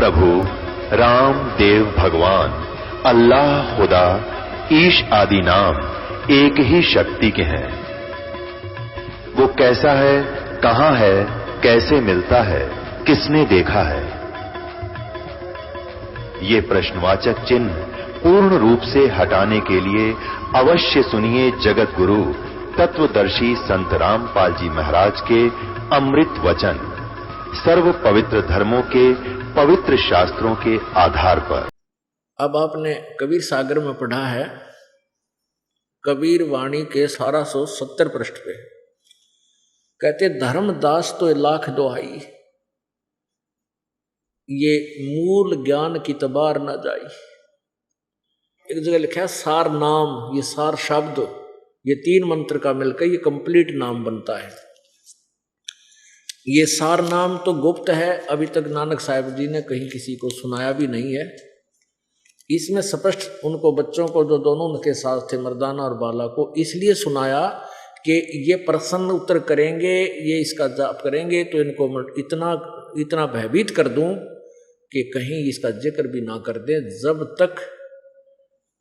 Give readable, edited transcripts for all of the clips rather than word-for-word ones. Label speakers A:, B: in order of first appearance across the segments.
A: प्रभु राम देव भगवान अल्लाह खुदा ईश आदि नाम एक ही शक्ति के हैं। वो कैसा है, कहां है, कैसे मिलता है, किसने देखा है? ये प्रश्नवाचक चिन्ह पूर्ण रूप से हटाने के लिए अवश्य सुनिए जगत गुरु तत्वदर्शी संत रामपाल जी महाराज के अमृत वचन, सर्व पवित्र धर्मों के पवित्र शास्त्रों के आधार पर।
B: अब आपने कबीर सागर में पढ़ा है, कबीर वाणी के 1270 पृष्ठ पे कहते धर्मदास तो लाख दोहाई, ये मूल ज्ञान की तबार न जाई। एक जगह लिखा है सार नाम, ये सार शब्द, ये 3 मंत्र का मिलकर ये कंप्लीट नाम बनता है। ये सार नाम तो गुप्त है, अभी तक नानक साहिब जी ने कहीं किसी को सुनाया भी नहीं है। इसमें स्पष्ट उनको बच्चों को जो दोनों उनके साथ थे, मर्दाना और बाला को, इसलिए सुनाया कि ये प्रसन्न उत्तर करेंगे, ये इसका जाप करेंगे तो इनको इतना भयभीत कर दूं कि कहीं इसका जिक्र भी ना कर दें जब तक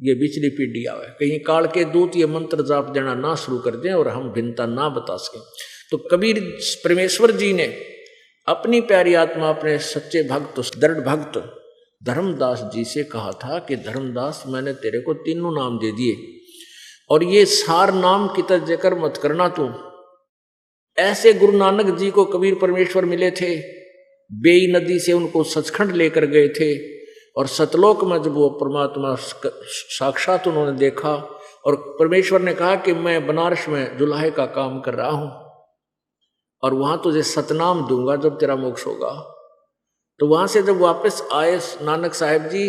B: ये बिचली पीढ़ी आवे, कहीं काल के दूत ये मंत्र जाप देना ना शुरू कर दें और हम भिन्नता ना बता सकें। तो कबीर परमेश्वर जी ने अपनी प्यारी आत्मा, अपने सच्चे भक्त, दृढ़ भक्त धर्मदास जी से कहा था कि धर्मदास मैंने तेरे को 3 नाम दे दिए और ये सार नाम की तरह जिक्र मत करना तू। ऐसे गुरु नानक जी को कबीर परमेश्वर मिले थे, बेई नदी से उनको सचखंड लेकर गए थे और सतलोक में जब वो परमात्मा साक्षात उन्होंने देखा और परमेश्वर ने कहा कि मैं बनारस में जुलाहे का काम कर रहा हूं और वहां तुझे सतनाम दूंगा जब तेरा मोक्ष होगा। तो वहां से जब वापस आए नानक साहिब जी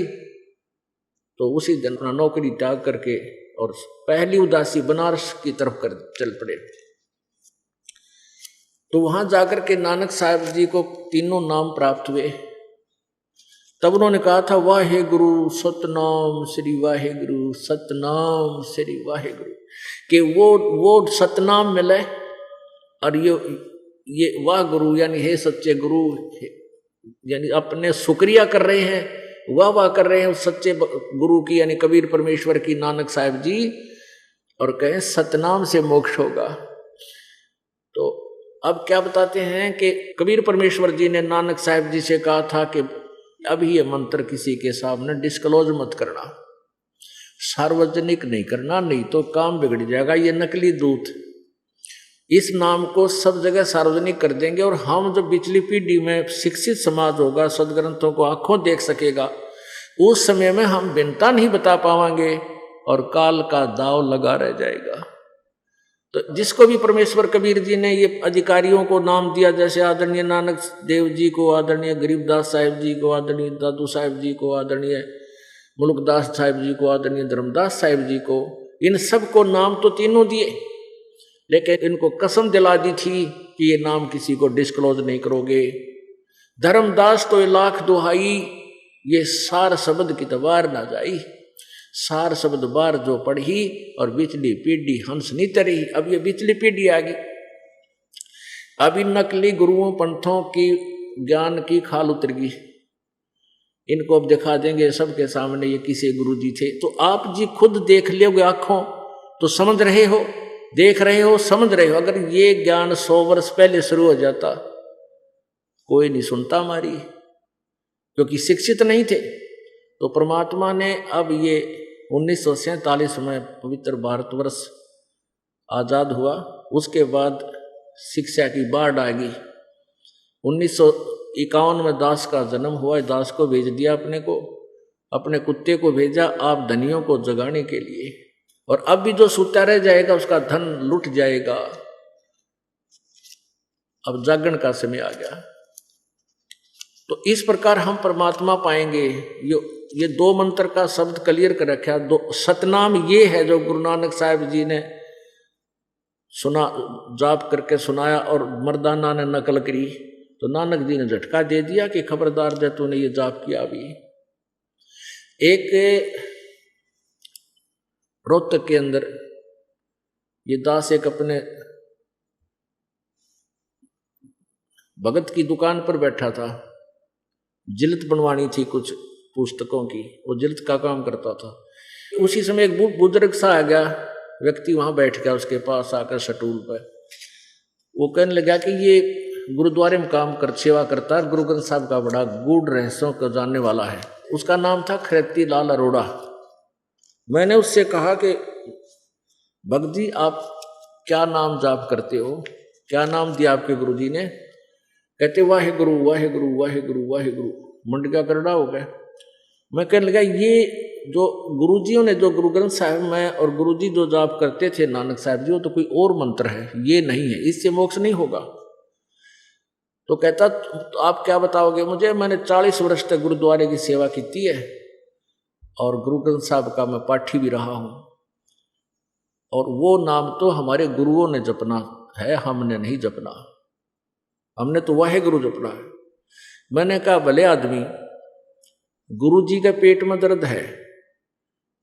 B: तो उसी दिन अपना नौकरी त्याग करके और पहली उदासी बनारस की तरफ कर चल पड़े। तो वहां जाकर के नानक साहिब जी को 3 नाम प्राप्त हुए। तब उन्होंने कहा था वाहे गुरु सतनाम श्री वाहे गुरु, सतनाम श्री वाहे गुरु, कि वो सतनाम मिले और ये वाह गुरु यानी हे सच्चे गुरु, यानी अपने शुक्रिया कर रहे हैं, वाह कर रहे हैं उस सच्चे गुरु की, यानी कबीर परमेश्वर की, नानक साहिब जी, और कहें सतनाम से मोक्ष होगा। तो अब क्या बताते हैं कि कबीर परमेश्वर जी ने नानक साहिब जी से कहा था कि अभी ये मंत्र किसी के सामने डिस्क्लोज मत करना, सार्वजनिक नहीं करना, नहीं तो काम बिगड़ जाएगा। ये नकली दूत इस नाम को सब जगह सार्वजनिक कर देंगे और हम जो पिछली पीढ़ी में शिक्षित समाज होगा, सदग्रंथों को आंखों देख सकेगा, उस समय में हम भिन्नता नहीं बता पाएंगे और काल का दाव लगा रह जाएगा। तो जिसको भी परमेश्वर कबीर जी ने ये अधिकारियों को नाम दिया, जैसे आदरणीय नानक देव जी को, आदरणीय गरीबदास साहिब जी को, आदरणीय दादू साहिब जी को, आदरणीय मुल्कदास साहिब जी को, आदरणीय धर्मदास साहिब जी को, इन सब को नाम तो 3 दिए, लेकिन इनको कसम दिला दी थी कि ये नाम किसी को डिस्क्लोज नहीं करोगे। धर्मदास तो लाख दोहाई, ये सार शब्द की तबार ना जाई, सार शब्द बार जो पढ़ी और बिचली पीढ़ी हंस नहीं तरी। अब ये बिचली पीढ़ी आ गई, अब इन नकली गुरुओं पंथों की ज्ञान की खाल उतर गई। इनको अब दिखा देंगे सबके सामने ये किसी गुरु जी थे। तो आप जी खुद देख लोगे आंखों तो समझ रहे हो, देख रहे हो, समझ रहे हो। अगर ये ज्ञान 100 वर्ष पहले शुरू हो जाता, कोई नहीं सुनता हमारी, क्योंकि शिक्षित नहीं थे। तो परमात्मा ने अब ये 1947 में पवित्र भारतवर्ष आज़ाद हुआ, उसके बाद शिक्षा की बाढ़ आ गई। 1951 में दास का जन्म हुआ, दास को भेज दिया अपने कुत्ते को भेजा आप धनियों को जगाने के लिए, और अब भी जो सूता रह जाएगा उसका धन लुट जाएगा। अब जागरण का समय आ गया। तो इस प्रकार हम परमात्मा पाएंगे। ये 2 मंत्र का शब्द क्लियर कर रखा। सतनाम ये है जो गुरु नानक साहिब जी ने सुना, जाप करके सुनाया और मर्दाना ने नकल करी, तो नानक जी ने झटका दे दिया कि खबरदार जब तूने ये जाप किया। अभी एक रोहतक के अंदर ये दास एक अपने भगत की दुकान पर बैठा था, जिल्द बनवानी थी कुछ पुस्तकों की, वो जिल्द का काम करता था। उसी समय एक बुजुर्ग सा आ गया व्यक्ति, वहां बैठ गया उसके पास आकर स्टूल पर। वो कहने लगा कि ये गुरुद्वारे में काम कर सेवा करता है, गुरु ग्रंथ साहब का बड़ा गूढ़ रहस्यों को जानने वाला है। उसका नाम था खरेती लाल अरोड़ा। मैंने उससे कहा कि भगत जी आप क्या नाम जाप करते हो, क्या नाम दिया आपके गुरु जी ने? कहते वाहे गुरु वाहे गुरु वाहे गुरु वाहे गुरु। मुंडका करड़ा हो गया। मैं कहने लगा ये जो गुरुजियों ने, जो गुरु ग्रंथ साहिब में और गुरुजी जो जाप करते थे नानक साहब जी, वो तो कोई और मंत्र है, ये नहीं है, इससे मोक्ष नहीं होगा। तो कहता तो आप क्या बताओगे मुझे? मैंने 40 वर्ष तक गुरुद्वारे की सेवा की है और गुरु ग्रंथ साहब का मैं पाठी भी रहा हूं, और वो नाम तो हमारे गुरुओं ने जपना है, हमने नहीं जपना, हमने तो वाहे गुरु जपना है। मैंने कहा भले आदमी, गुरु जी का पेट में दर्द है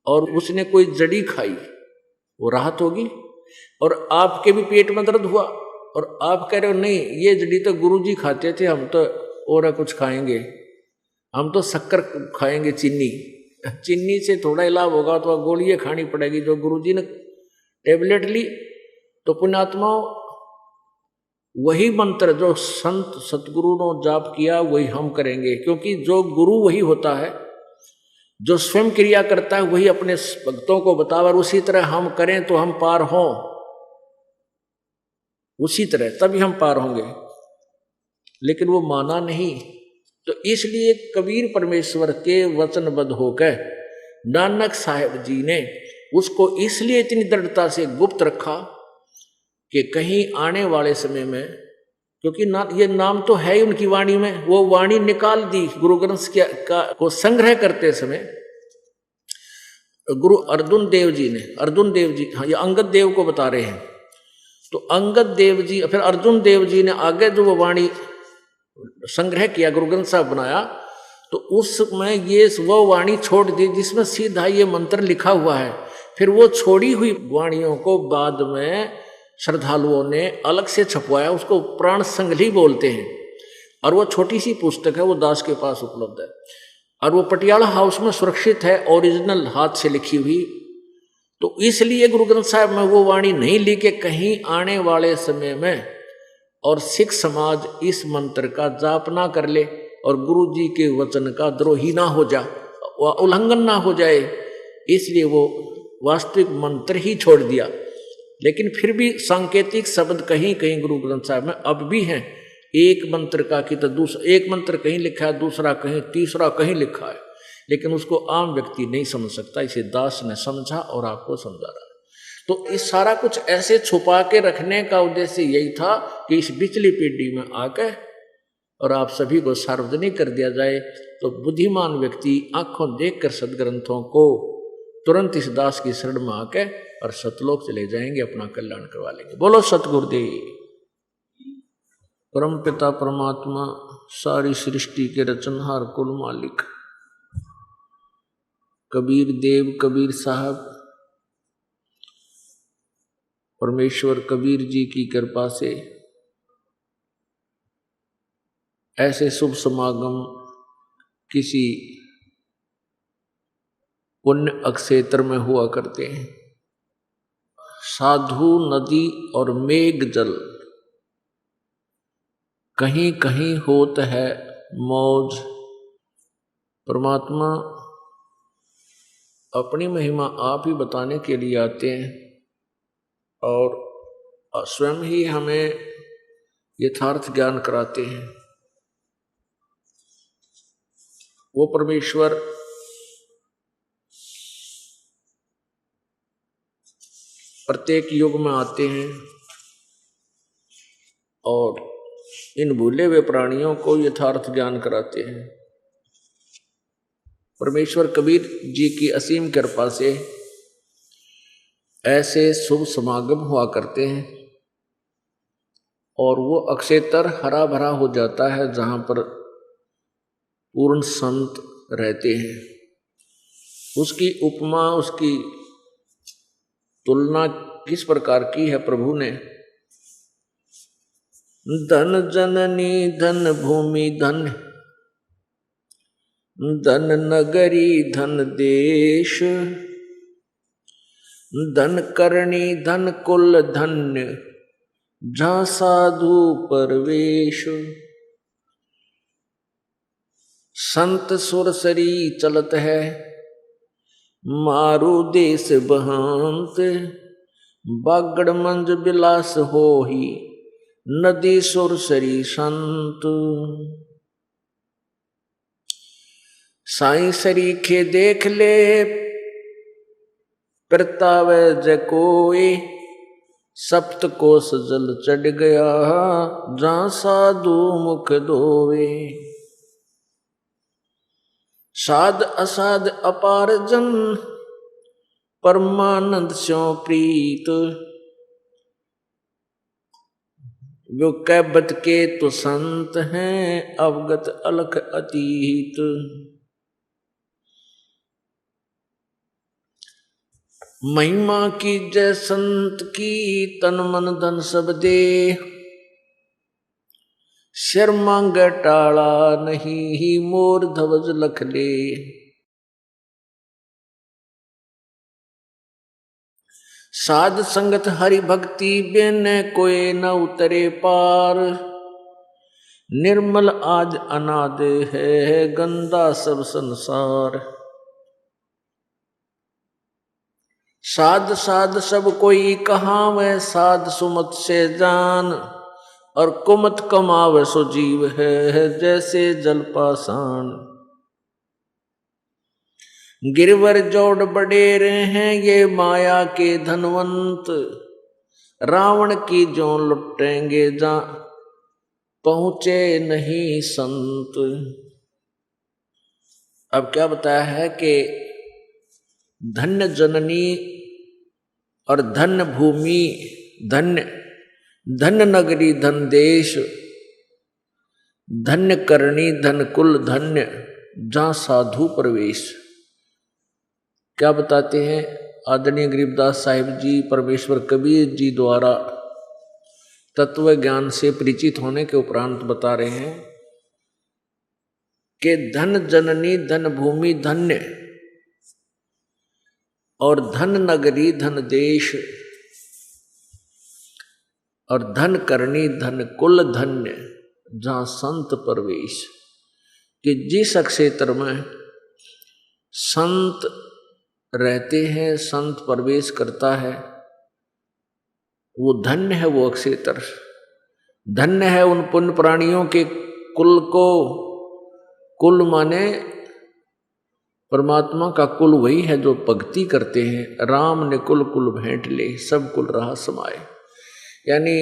B: और उसने कोई जड़ी खाई, वो राहत होगी? और आपके भी पेट में दर्द हुआ और आप कह रहे हो नहीं ये जड़ी तो गुरु जी खाते थे, हम तो और कुछ खाएंगे, हम तो शक्कर खाएंगे, चीनी से थोड़ा इलाज होगा तो गोलियां खानी पड़ेगी। जो गुरु जी ने टेबलेट ली तो पुण्यात्मा वही मंत्र जो संत सतगुरु ने जाप किया वही हम करेंगे, क्योंकि जो गुरु वही होता है, जो स्वयं क्रिया करता है वही अपने भक्तों को बतावा, और उसी तरह हम करें तो हम पार हों, उसी तरह तभी हम पार होंगे। लेकिन वो माना नहीं, तो इसलिए कबीर परमेश्वर के वचनबद्ध होकर नानक साहब जी ने उसको इसलिए इतनी दृढ़ता से गुप्त रखा कि कहीं आने वाले समय में, क्योंकि ये नाम तो है ही उनकी वाणी में, वो वाणी निकाल दी गुरु ग्रंथ को संग्रह करते समय गुरु अर्जुन देव जी ने, अर्जुन देव जी, हाँ ये अंगद देव को बता रहे हैं, तो अंगद देव जी फिर अर्जुन देव जी ने आगे जो वो वाणी संग्रह किया, गुरु ग्रंथ साहब बनाया, तो उसमें ये वो वाणी छोड़ दी जिसमें सीधा ये मंत्र लिखा हुआ है। फिर वो छोड़ी हुई वाणियों को बाद में श्रद्धालुओं ने अलग से छपवाया, उसको प्राण संगली बोलते हैं, और वो छोटी सी पुस्तक है, वो दास के पास उपलब्ध है, और वो पटियाला हाउस में सुरक्षित है, ओरिजिनल हाथ से लिखी हुई। तो इसलिए गुरु ग्रंथ साहब में वो वाणी नहीं ली कि कहीं आने वाले समय में और सिख समाज इस मंत्र का जाप ना कर ले और गुरु जी के वचन का द्रोही ना हो जा, उल्लंघन ना हो जाए, इसलिए वो वास्तविक मंत्र ही छोड़ दिया। लेकिन फिर भी सांकेतिक शब्द कहीं कहीं गुरु ग्रंथ साहब में अब भी हैं। एक मंत्र का कि तो दूसरा, एक मंत्र कहीं लिखा है, दूसरा कहीं, तीसरा कहीं लिखा है, लेकिन उसको आम व्यक्ति नहीं समझ सकता, इसे दास ने समझा और आपको समझा रहा है। तो इस सारा कुछ ऐसे छुपा के रखने का उद्देश्य यही था कि इस पिछली पीढ़ी में आकर और आप सभी को सार्वजनिक कर दिया जाए, तो बुद्धिमान व्यक्ति आंखों देखकर सदग्रंथों को तुरंत इस दास की शरण में आकर और सतलोक चले जाएंगे, अपना कल्याण करवा लेंगे। बोलो सतगुरुदेव। परम पिता परमात्मा सारी सृष्टि के रचनहार कुल मालिक कबीर देव कबीर साहब परमेश्वर कबीर जी की कृपा से ऐसे शुभ समागम किसी पुण्य अक्षेत्र में हुआ करते हैं। साधु नदी और मेघ जल कहीं कहीं होता है मौज। परमात्मा अपनी महिमा आप ही बताने के लिए आते हैं और स्वयं ही हमें यथार्थ ज्ञान कराते हैं। वो परमेश्वर प्रत्येक युग में आते हैं और इन भूले हुए प्राणियों को यथार्थ ज्ञान कराते हैं। परमेश्वर कबीर जी की असीम कृपा से ऐसे शुभ समागम हुआ करते हैं और वो अक्षेत्र हरा भरा हो जाता है जहाँ पर पूर्ण संत रहते हैं। उसकी उपमा, उसकी तुलना किस प्रकार की है प्रभु ने? धन जननी धन भूमि धन धन नगरी धन देश, धन करणी धन कुल धन्य, जहाँ साधु परवेश। संत सुरसरी चलत है, मारू देश बहांत, बागड़ मंज बिलास होही, नदी सुरसरी संत। साई सरीखे देख ले, परतावे जय कोई, सप्त कोस जल चढ़ गया, जहाँ साधु मुख धोवे। साध असाध अपार जन, परमानंद स्यों प्रीत, जो कैबत के तो संत हैं, अवगत अलख अतीत। महिमा की जय संत की, तन मन धन सब दे, सिर मांगे टाला नहीं, मोर ध्वज लख ले। साध संगत हरि भक्ति बिन, कोई न उतरे पार, निर्मल आज अनाद है, गंदा सब संसार। साध साध सब कोई कहावे, साध सुमत से जान, और कुमत कमावे सो जीव है, जैसे जल पाषाण। गिरवर जोड़ बडेरे हैं ये माया के धनवंत, रावण की जो लुटेंगे जा पहुंचे नहीं संत। अब क्या बताया है कि धन्य जननी और धन्य भूमि, धन्य धन्य नगरी धन देश, धन्य करणी धन कुल धन्य, जहाँ साधु प्रवेश। क्या बताते हैं आदरणीय गरीबदास साहिब जी, परमेश्वर कबीर जी द्वारा तत्व ज्ञान से परिचित होने के उपरांत बता रहे हैं कि धन जननी धन भूमि धन्य, और धन नगरी धन देश, और धन करणी धन कुल धन्य, जहाँ संत प्रवेश। कि जिस क्षेत्र में संत रहते हैं, संत प्रवेश करता है, वो धन्य है वो क्षेत्र। धन्य है उन पुण्य प्राणियों के कुल को। कुल माने परमात्मा का कुल वही है जो भक्ति करते हैं। राम ने कुल कुल भेंट ले, सब कुल रहा समाये। यानी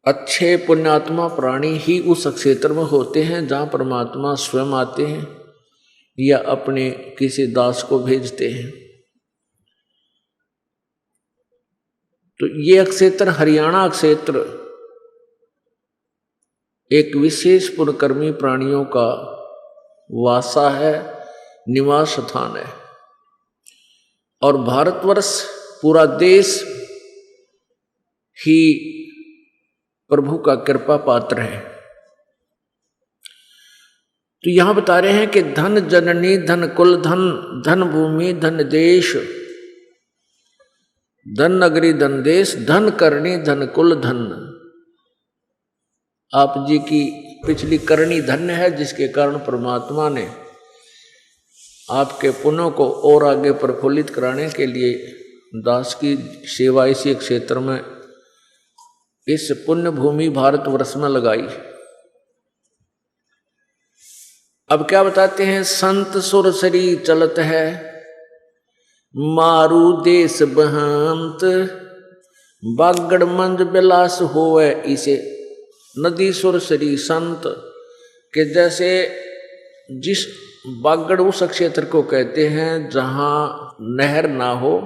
B: अच्छे पुण्यात्मा प्राणी ही उस क्षेत्र में होते हैं जहाँ परमात्मा स्वयं आते हैं या अपने किसी दास को भेजते हैं। तो ये क्षेत्र, हरियाणा क्षेत्र, एक विशेष पुण्यकर्मी प्राणियों का वासा है, निवास स्थान है। और भारतवर्ष, पूरा देश ही प्रभु का कृपा पात्र है। तो यहां बता रहे हैं कि धन जननी धन कुल धन, धन भूमि धन देश, धन नगरी धन देश, धन करणी धन कुल धन। आप जी की पिछली करणी धन्य है, जिसके कारण परमात्मा ने आपके पुण्यों को और आगे प्रफुल्लित कराने के लिए दास की सेवा इसी क्षेत्र में, इस पुण्य भूमि भारतवर्ष में लगाई। अब क्या बताते हैं, संत सुरसरी चलत है, मारू देश बहांत, बागड़ मंज बिलास होवे इसे, नदी सुरसरी संत। के जैसे जिस बागड़ उस क्षेत्र को कहते हैं जहाँ नहर ना हो,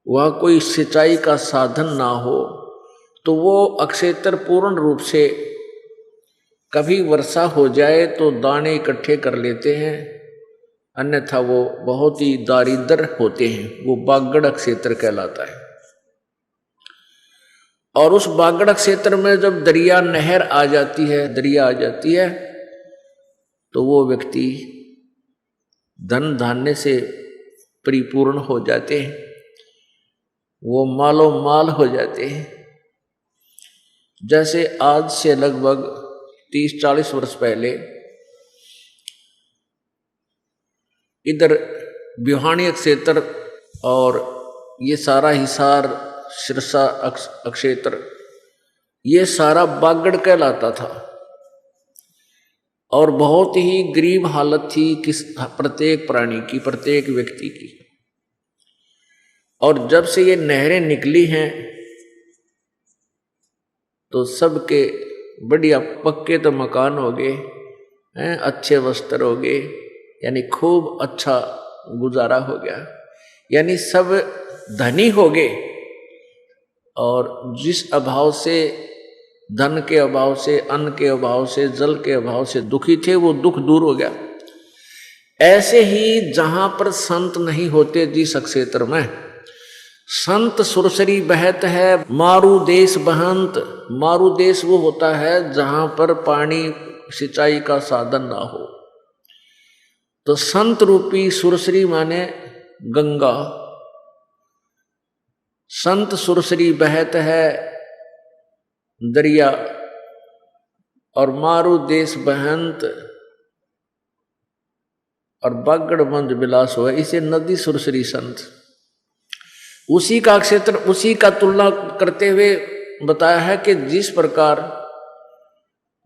B: वह कोई सिंचाई का साधन ना हो, तो वो क्षेत्र पूर्ण रूप से कभी वर्षा हो जाए तो दाने इकट्ठे कर लेते हैं, अन्यथा वो बहुत ही दारिद्र होते हैं। वो बागड़ क्षेत्र कहलाता है। और उस बागड़ क्षेत्र में जब दरिया नहर आ जाती है, दरिया आ जाती है, तो वो व्यक्ति धन धान्य से परिपूर्ण हो जाते हैं, वो मालो माल हो जाते हैं। जैसे आज से लगभग 30-40 वर्ष पहले इधर बिहानी क्षेत्र और ये सारा हिसार सिरसा अक्षेत्र ये सारा बागड़ कहलाता था और बहुत ही गरीब हालत थी किस प्रत्येक प्राणी की, प्रत्येक व्यक्ति की। और जब से ये नहरें निकली हैं तो सबके बढ़िया पक्के तो मकान हो गए हैं, अच्छे वस्त्र हो गए, यानी खूब अच्छा गुजारा हो गया, यानी सब धनी हो गए। और जिस अभाव से, धन के अभाव से, अन्न के अभाव से, जल के अभाव से दुखी थे, वो दुख दूर हो गया। ऐसे ही जहां पर संत नहीं होते जिस क्षेत्र में, संत सुरसरी बहत है मारू देश बहंत। मारू देश वो होता है जहां पर पानी सिंचाई का साधन ना हो। तो संत रूपी सुरसरी माने गंगा, संत सुरसरी बहत है दरिया, और मारू देश बहंत और बागड़ मंज विलास हो, इसे नदी सुरसरी संत। उसी का क्षेत्र, उसी का तुलना करते हुए बताया है कि जिस प्रकार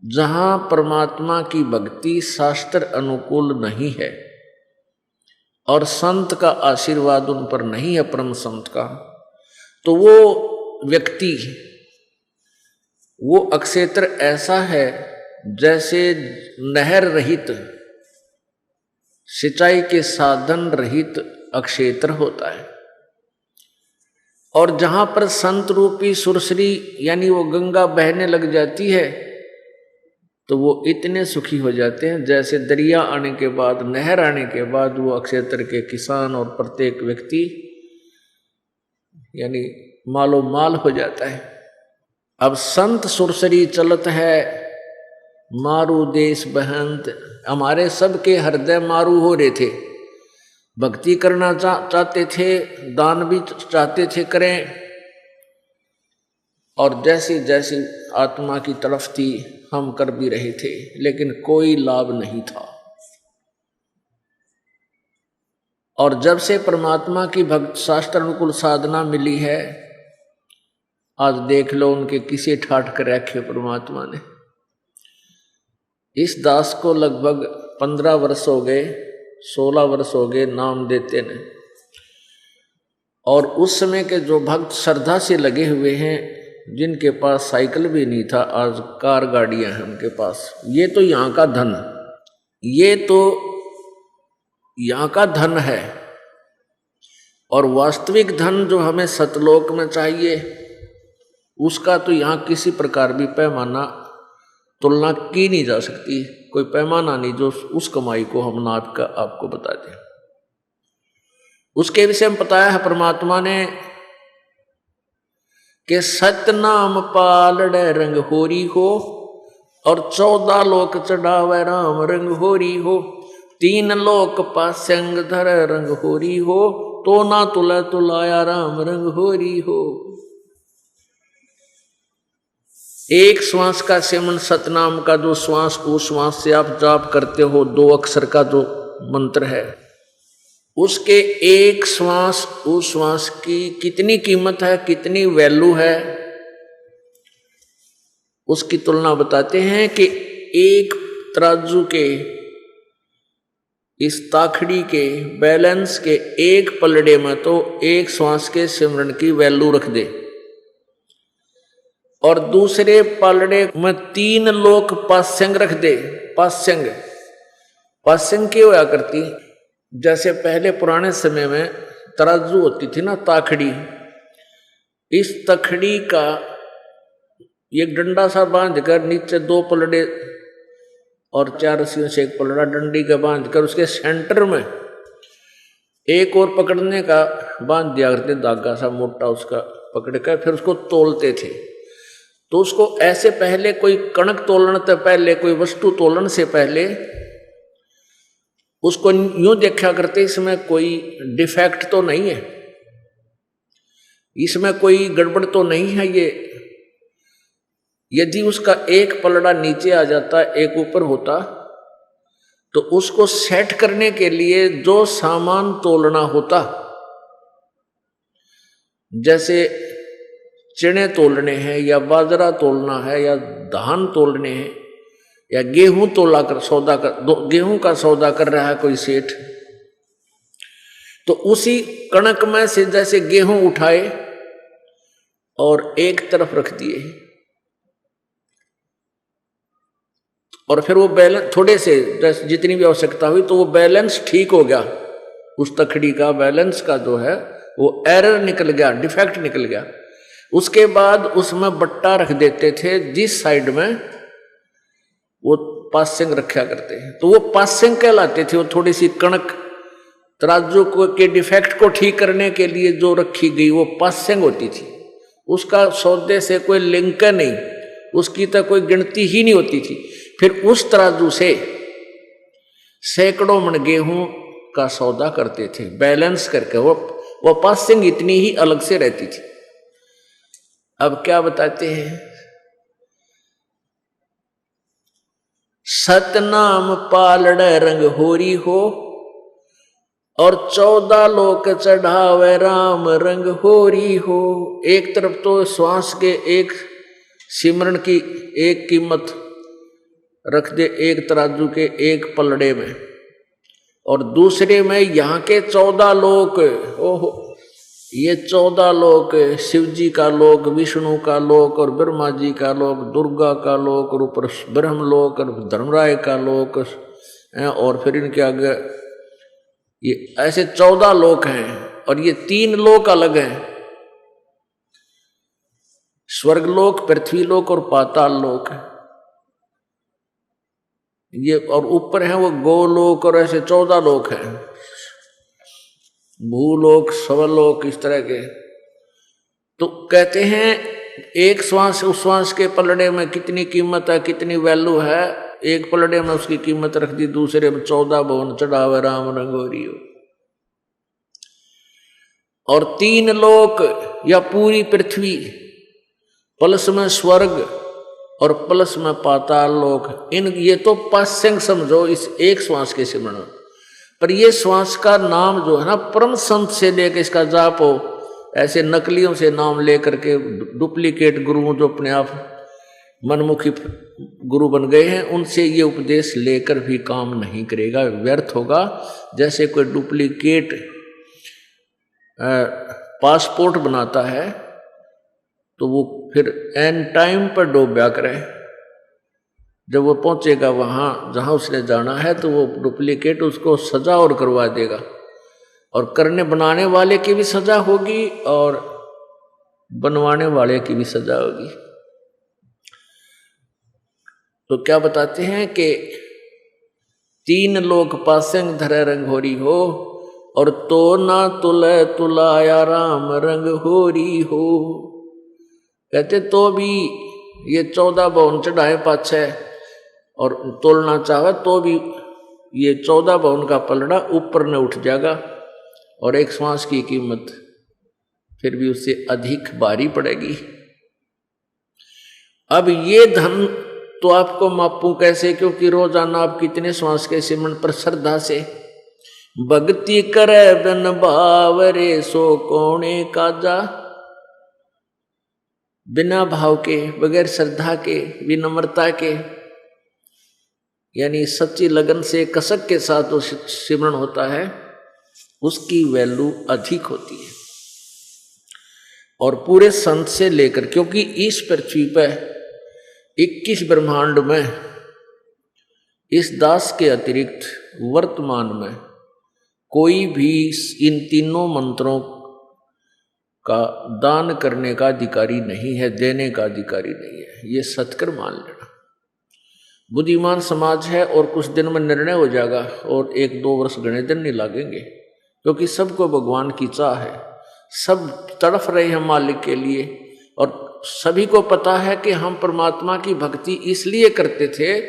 B: जहां परमात्मा की भक्ति शास्त्र अनुकूल नहीं है और संत का आशीर्वाद उन पर नहीं है, परम संत का, तो वो व्यक्ति, वो अक्षेत्र ऐसा है जैसे नहर रहित, सिंचाई के साधन रहित अक्षेत्र होता है। और जहां पर संत रूपी सुरसरी यानी वो गंगा बहने लग जाती है तो वो इतने सुखी हो जाते हैं जैसे दरिया आने के बाद, नहर आने के बाद वो अक्षेत्र के किसान और प्रत्येक व्यक्ति यानी मालो माल हो जाता है। अब संत सुरसरी चलत है मारू देश बहंत, हमारे सबके हृदय मारू हो रहे थे, भक्ति करना चाहते थे, दान भी चाहते थे करें, और जैसी जैसी आत्मा की तरफ थी हम कर भी रहे थे, लेकिन कोई लाभ नहीं था। और जब से परमात्मा की भक्त शास्त्र अनुकूल साधना मिली है, आज देख लो उनके किसे ठाठ कर रखे परमात्मा ने। इस दास को लगभग 15 वर्ष हो गए, 16 वर्ष हो गए नाम देते ने, और उस समय के जो भक्त श्रद्धा से लगे हुए हैं, जिनके पास साइकिल भी नहीं था, आज कार गाड़ियां हैं उनके पास। ये तो यहाँ का धन, ये तो यहाँ का धन है। और वास्तविक धन जो हमें सतलोक में चाहिए, उसका तो यहाँ किसी प्रकार भी पैमाना तुलना की नहीं जा सकती, कोई पैमाना नहीं जो उस कमाई को हम नाप कर आपको बता दें। उसके विषय में बताया है परमात्मा ने कि सतनाम पालड़े रंग होरी हो, और 14 लोक चढ़ावे राम रंग होरी हो, 3 लोक पास्यंग धर रंग होरी हो, तो ना तुला तुलाया राम रंग होरी हो। एक श्वास का सेवन सतनाम का जो श्वास, उस श्वास से आप जाप करते हो, 2 अक्षर का जो मंत्र है, उसके एक श्वास, उस श्वास की कितनी कीमत है, कितनी वैल्यू है, उसकी तुलना बताते हैं कि एक तराजू के इस ताखड़ी के बैलेंस के एक पलड़े में तो एक श्वास के सिमरन की वैल्यू रख दे, और दूसरे पलड़े में 3 लोक पास्यंग रख दे। पास्यंग, पास्यंग क्यों होया करती, जैसे पहले पुराने समय में तराजू होती थी ना, ताखड़ी, इस तखड़ी का एक डंडा सा बांध कर नीचे 2 पलड़े और 4 रस्सियों से एक पलड़ा डंडी का बांध कर उसके सेंटर में एक और पकड़ने का बांध दिया करते, धागा सा मोटा उसका पकड़ कर फिर उसको तोलते थे। तो उसको ऐसे पहले कोई कणक तोलने से पहले, कोई वस्तु तोलन से पहले उसको यूं देखा करते इसमें कोई डिफेक्ट तो नहीं है, इसमें कोई गड़बड़ तो नहीं है। ये यदि उसका एक पलड़ा नीचे आ जाता, एक ऊपर होता, तो उसको सेट करने के लिए जो सामान तोलना होता, जैसे चने तोलने हैं या बाजरा तोलना है या धान तोलने हैं या गेहूं तोला कर सौदा कर, गेहूं का सौदा कर रहा है कोई सेठ, तो उसी कणक में से जैसे गेहूं उठाए और एक तरफ रख दिए और फिर वो बैलेंस थोड़े से जितनी भी आवश्यकता हुई तो वो बैलेंस ठीक हो गया, उस तखड़ी का बैलेंस का जो है वो एरर निकल गया, डिफेक्ट निकल गया। उसके बाद उसमें बट्टा रख देते थे, जिस साइड में वो पासिंग रखा करते हैं, तो वो पासिंग कहलाते थे। वो थोड़ी सी कणक तराजू को के डिफेक्ट को ठीक करने के लिए जो रखी गई वो पासिंग होती थी। उसका सौदे से कोई लिंक नहीं, उसकी तो कोई गिनती ही नहीं होती थी। फिर उस तराजू से सैकड़ों मन गेहूं का सौदा करते थे बैलेंस करके। वो पासिंग इतनी ही अलग से रहती थी। अब क्या बताते हैं, सतनाम पालड़े रंग होरी हो और 14 लोक चढ़ावे राम रंग होरी हो। एक तरफ तो श्वास के एक सिमरन की एक कीमत रख दे एक तराजू के एक पलड़े में, और दूसरे में यहाँ के 14 लोक। ओहो, ये 14 लोक शिव जी का लोक, विष्णु का लोक और ब्रह्मा जी का लोक, दुर्गा का लोक और ऊपर ब्रह्म लोक और धर्मराय का लोक, और फिर इनके आगे ये ऐसे 14 लोक हैं। और ये 3 लोक अलग हैं, स्वर्गलोक, पृथ्वीलोक और पाताल लोक। ये और ऊपर है वो गोलोक, और ऐसे 14 लोक हैं, भूलोक, स्वलोक, इस तरह के। तो कहते हैं एक श्वास, उस श्वास के पलड़े में कितनी कीमत है, कितनी वैल्यू है। एक पलड़े में उसकी कीमत रख दी, दूसरे में 14 भवन चढ़ावे राम रंगोरी हो। और 3 लोक या पूरी पृथ्वी, प्लस में स्वर्ग और प्लस में पाताल लोक। इन ये तो पासिंग समझो इस एक श्वास के सिमरण। पर ये श्वास का नाम जो है ना, परम संत से लेकर इसका जाप हो, ऐसे नकलियों से नाम लेकर के डुप्लीकेट गुरुओं जो अपने आप मनमुखी गुरु बन गए हैं, उनसे ये उपदेश लेकर भी काम नहीं करेगा, व्यर्थ होगा। जैसे कोई डुप्लीकेट पासपोर्ट बनाता है तो वो फिर एन टाइम पर डोब्या करे। जब वो पहुंचेगा वहां जहां उसने जाना है तो वो डुप्लीकेट उसको सजा और करवा देगा, और करने बनाने वाले की भी सजा होगी और बनवाने वाले की भी सजा होगी। तो क्या बताते हैं कि 3 लोक पासिंग धरे रंग होरी हो, और तो ना तुले तुलाया राम रंग होरी हो। कहते तो भी ये 14 भवन चढ़ाए पाछे और तोलना चाहे तो भी ये 14 भवन का पलड़ा ऊपर न उठ जाएगा, और एक श्वास की कीमत फिर भी उससे अधिक भारी पड़ेगी। अब ये धन तो आपको मापूं कैसे, क्योंकि रोजाना आप कितने श्वास के सिमरन पर श्रद्धा से भक्ति करे बिन भाव रे सो कोणे काजा। बिना भाव के, बगैर श्रद्धा के, विनम्रता के, यानी सच्ची लगन से कसक के साथ जो सिमरन होता है उसकी वैल्यू अधिक होती है। और पूरे संत से लेकर, क्योंकि इस पृथ्वी पर 21 ब्रह्मांड में इस दास के अतिरिक्त वर्तमान में कोई भी इन तीनों मंत्रों का दान करने का अधिकारी नहीं है, देने का अधिकारी नहीं है। ये सत्कर मान लेना। बुद्धिमान समाज है और कुछ दिन में निर्णय हो जाएगा, और 1-2 वर्ष गणे दिन नहीं लगेंगे, क्योंकि सबको भगवान की चाह है। सब तड़फ रहे हैं मालिक के लिए, और सभी को पता है कि हम परमात्मा की भक्ति इसलिए करते थे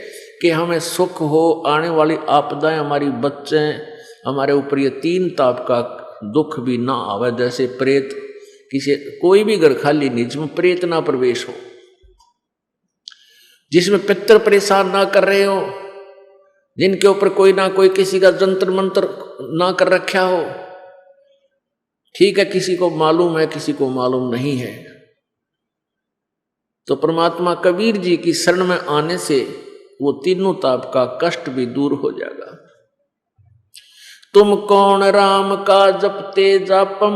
B: कि हमें सुख हो, आने वाली आपदाएं हमारी बच्चे हमारे ऊपर ये 3 ताप का दुख भी ना आवे। जैसे प्रेत, किसी कोई भी घर खाली नहीं जिसमें प्रेत ना प्रवेश हो, जिसमें पितर परेशान ना कर रहे हो, जिनके ऊपर कोई ना कोई किसी का जंतर मंत्र ना कर रखा हो। ठीक है, किसी को मालूम है, किसी को मालूम नहीं है। तो परमात्मा कबीर जी की शरण में आने से वो तीनों ताप का कष्ट भी दूर हो जाएगा। तुम कौन राम का जपते जापम,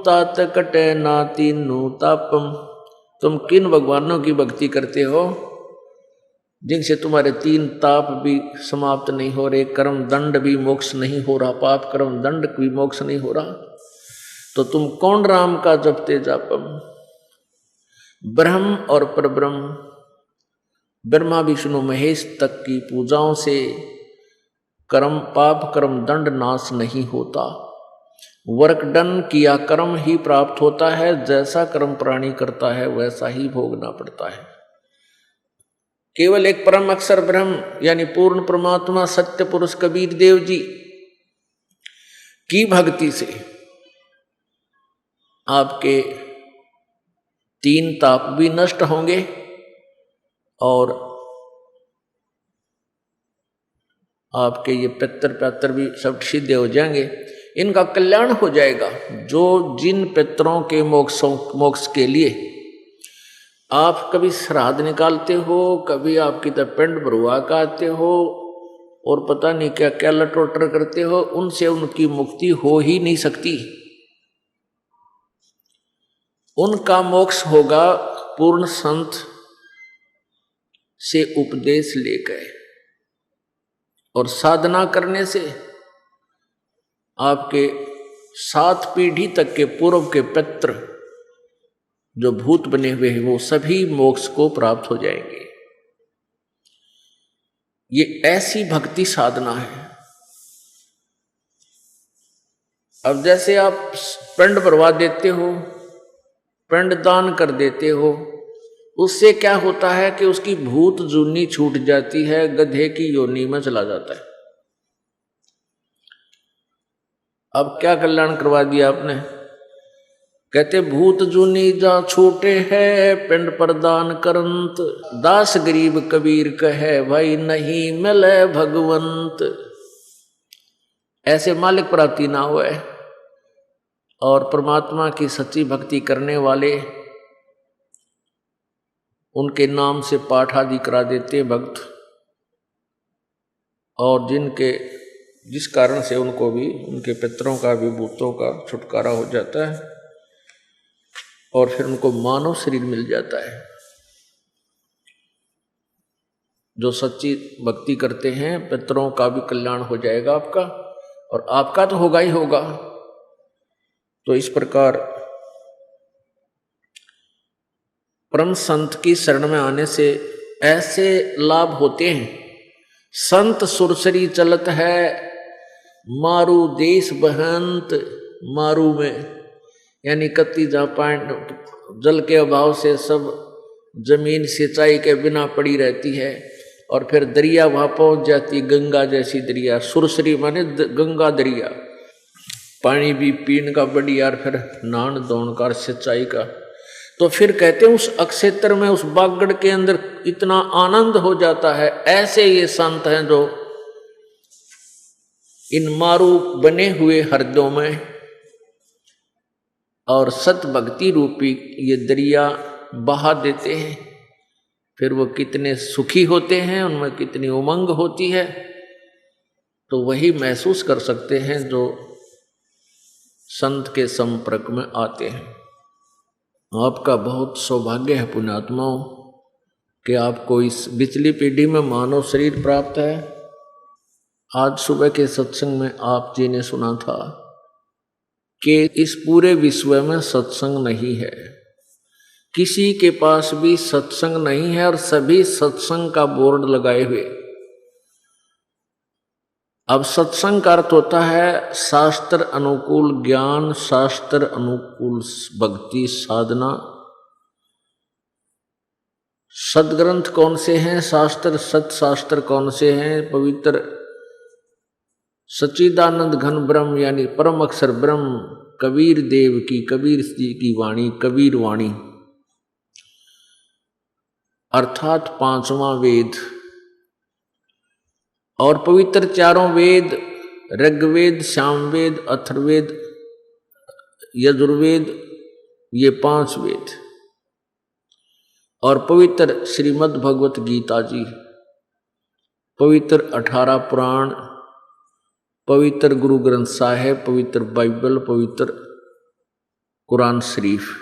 B: तात कटे ना तीनों तापम। तुम किन भगवानों की भक्ति करते हो जिनसे तुम्हारे 3 ताप भी समाप्त नहीं हो रहे, कर्म दंड भी मोक्ष नहीं हो रहा, पाप कर्म दंड भी मोक्ष नहीं हो रहा। तो तुम कौन राम का जपते जापम। ब्रह्म और परब्रह्म, ब्रह्मा विष्णु महेश तक की पूजाओं से कर्म पाप कर्म दंड नाश नहीं होता। वर्क डन किया कर्म ही प्राप्त होता है। जैसा कर्म प्राणी करता है वैसा ही भोगना पड़ता है। केवल एक परम अक्षर ब्रह्म यानी पूर्ण परमात्मा सत्य पुरुष कबीर देव जी की भक्ति से आपके 3 ताप भी नष्ट होंगे और आपके ये पितर भी सब सिद्ध हो जाएंगे, इनका कल्याण हो जाएगा। जो जिन पितरों के मोक्ष के लिए आप कभी श्राद्ध निकालते हो, कभी आपकी तरह पिंड भरवा का आते हो और पता नहीं क्या क्या लटोटर करते हो, उनसे उनकी मुक्ति हो ही नहीं सकती। उनका मोक्ष होगा पूर्ण संत से उपदेश लेकर और साधना करने से। आपके 7 पीढ़ी तक के पूर्व के पितर जो भूत बने हुए हैं वो सभी मोक्ष को प्राप्त हो जाएंगे। ये ऐसी भक्ति साधना है। अब जैसे आप पिंड भरवा देते हो, पिंड दान कर देते हो, उससे क्या होता है कि उसकी भूत जूनी छूट जाती है, गधे की योनि में चला जाता है। अब क्या कल्याण करवा दिया आपने। कहते भूत जूनी जा छूटे है, पिंड प्रदान करंत, दास गरीब कबीर कहे भाई नहीं मिले भगवंत। ऐसे मालिक प्राप्ति ना हुए और परमात्मा की सच्ची भक्ति करने वाले उनके नाम से पाठ आदि करा देते भक्त, और जिस कारण से उनको भी उनके पितरों का भी भूतों का छुटकारा हो जाता है और फिर उनको मानव शरीर मिल जाता है। जो सच्ची भक्ति करते हैं पितरों का भी कल्याण हो जाएगा आपका, और आपका तो होगा ही होगा। तो इस प्रकार परम संत की शरण में आने से ऐसे लाभ होते हैं। संत सुरसरी चलत है, मारू देश बहंत। मारू में यानी कत्ती जापान जल के अभाव से सब जमीन सिंचाई के बिना पड़ी रहती है, और फिर दरिया वहां पहुंच जाती, गंगा जैसी दरिया। सुरसरी माने गंगा दरिया, पानी भी पीने का बढ़िया, और फिर नान धोन का सिंचाई का। तो फिर कहते हैं उस अक्षेत्र में, उस बागड़ के अंदर इतना आनंद हो जाता है। ऐसे ये संत हैं जो इन मारू बने हुए हृदयों में और सत भक्ति रूपी ये दरिया बहा देते हैं। फिर वो कितने सुखी होते हैं, उनमें कितनी उमंग होती है, तो वही महसूस कर सकते हैं जो संत के संपर्क में आते हैं। आपका बहुत सौभाग्य है पुण्यात्माओं कि आपको इस बिचली पीढ़ी में मानव शरीर प्राप्त है। आज सुबह के सत्संग में आप जी ने सुना था कि इस पूरे विश्व में सत्संग नहीं है, किसी के पास भी सत्संग नहीं है, और सभी सत्संग का बोर्ड लगाए हुए। अब सत्संग का अर्थ होता है शास्त्र अनुकूल ज्ञान, शास्त्र अनुकूल भक्ति साधना, सदग्रंथ कौन से हैं, शास्त्र सत्शास्त्र कौन से हैं? पवित्र सच्चिदानंद घन ब्रह्म यानी परम अक्षर ब्रह्म कबीर देव की, कबीर जी की वाणी, कबीर वाणी अर्थात पांचवा वेद। और पवित्र चारों वेद ऋग्वेद, सामवेद, अथर्ववेद, यजुर्वेद, ये 5 वेद और पवित्र श्रीमद् भगवत गीता जी, पवित्र 18 पुराण, पवित्र गुरु ग्रंथ साहिब, पवित्र बाइबल, पवित्र कुरान शरीफ,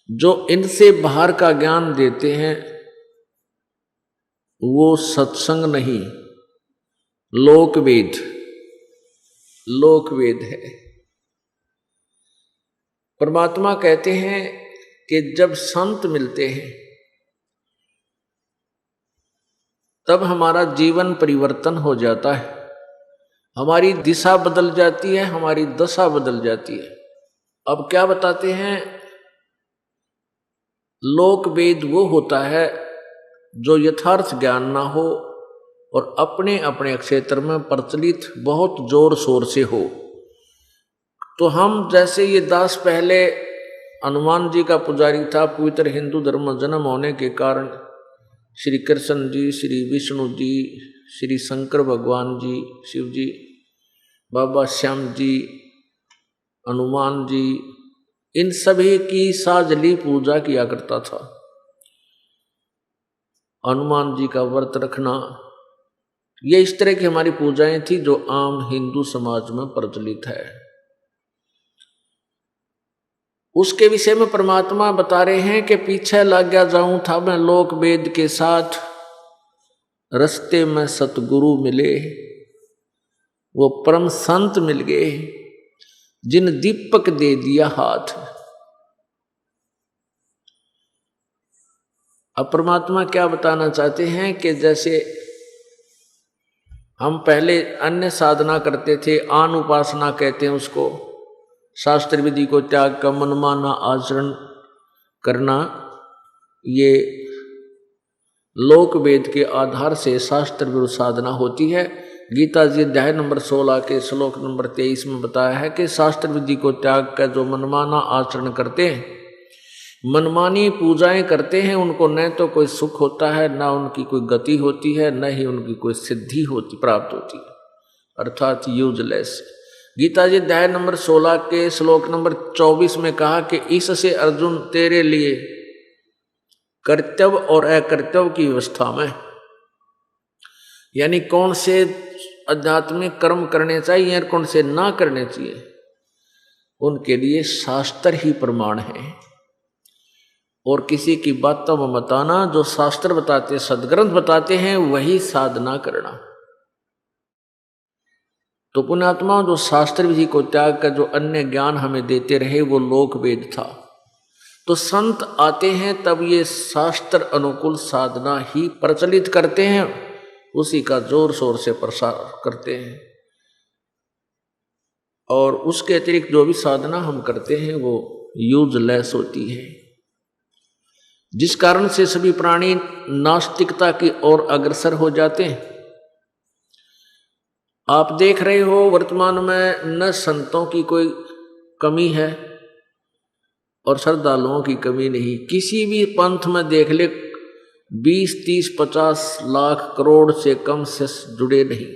B: जो इनसे बाहर का ज्ञान देते हैं वो सत्संग नहीं, लोकवेद, लोकवेद है। परमात्मा कहते हैं कि जब संत मिलते हैं तब हमारा जीवन परिवर्तन हो जाता है, हमारी दिशा बदल जाती है, हमारी दशा बदल जाती है। अब क्या बताते हैं? लोकवेद वो होता है जो यथार्थ ज्ञान ना हो और अपने अपने क्षेत्र में प्रचलित बहुत जोर शोर से हो। तो हम जैसे ये दास पहले हनुमान जी का पुजारी था, पवित्र हिंदू धर्म में जन्म होने के कारण श्री कृष्ण जी, श्री विष्णु जी, श्री शंकर भगवान जी, शिव जी, बाबा श्याम जी, हनुमान जी, इन सभी की साजली पूजा किया करता था। हनुमान जी का व्रत रखना, ये इस तरह की हमारी पूजाएं थी जो आम हिंदू समाज में प्रचलित है। उसके विषय में परमात्मा बता रहे हैं कि पीछे लग गया जाऊं था मैं लोक वेद के साथ, रस्ते में सतगुरु मिले, वो परम संत मिल गए जिन दीपक दे दिया हाथ। अब परमात्मा क्या बताना चाहते हैं कि जैसे हम पहले अन्य साधना करते थे, आन उपासना कहते हैं उसको, शास्त्र विधि को त्याग कर मनमाना आचरण करना, ये लोक वेद के आधार से शास्त्र विरुद्ध साधना होती है। गीता जी अध्याय नंबर 16 के श्लोक नंबर 23 में बताया है कि शास्त्र विधि को त्याग कर जो मनमाना आचरण करते हैं, मनमानी पूजाएं करते हैं, उनको न तो कोई सुख होता है, न उनकी कोई गति होती है, न ही उनकी कोई सिद्धि होती प्राप्त होती है, अर्थात यूजलेस। गीता जी अध्याय नंबर 16 के श्लोक नंबर 24 में कहा कि इससे अर्जुन तेरे लिए कर्तव्य और अकर्तव्य की व्यवस्था में, यानी कौन से आध्यात्मिक कर्म करने चाहिए और कौन से ना करने चाहिए, उनके लिए शास्त्र ही प्रमाण है। और किसी की बातों में बताना, जो शास्त्र बताते, सदग्रंथ बताते हैं, वही साधना करना। तो पुण्यात्मा, जो शास्त्र विधि को त्याग कर जो अन्य ज्ञान हमें देते रहे वो लोक वेद था। तो संत आते हैं तब ये शास्त्र अनुकूल साधना ही प्रचलित करते हैं, उसी का जोर शोर से प्रसार करते हैं। और उसके अतिरिक्त जो भी साधना हम करते हैं वो यूजलेस होती है, जिस कारण से सभी प्राणी नास्तिकता की ओर अग्रसर हो जाते हैं। आप देख रहे हो वर्तमान में न संतों की कोई कमी है और श्रद्धालुओं की कमी नहीं। किसी भी पंथ में देख ले 20, 30, 50 लाख करोड़ से कम से जुड़े नहीं।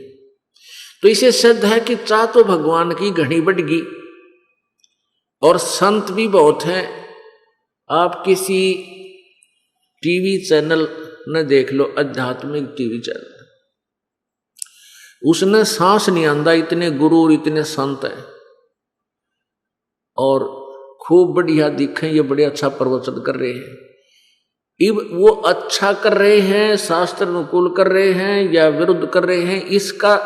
B: तो इसे सिद्ध है कि चाह तो भगवान की घनी बढ़गी और संत भी बहुत हैं। आप किसी टीवी चैनल न देख लो, आध्यात्मिक टीवी चैनल, उसने सांस नहीं आंदा, इतने गुरु और इतने संत हैं और खूब बढ़िया दिखे, ये बड़े अच्छा प्रवचन कर रहे हैं। इब वो अच्छा कर रहे हैं, शास्त्र अनुकूल कर रहे हैं या विरुद्ध कर रहे हैं, इसका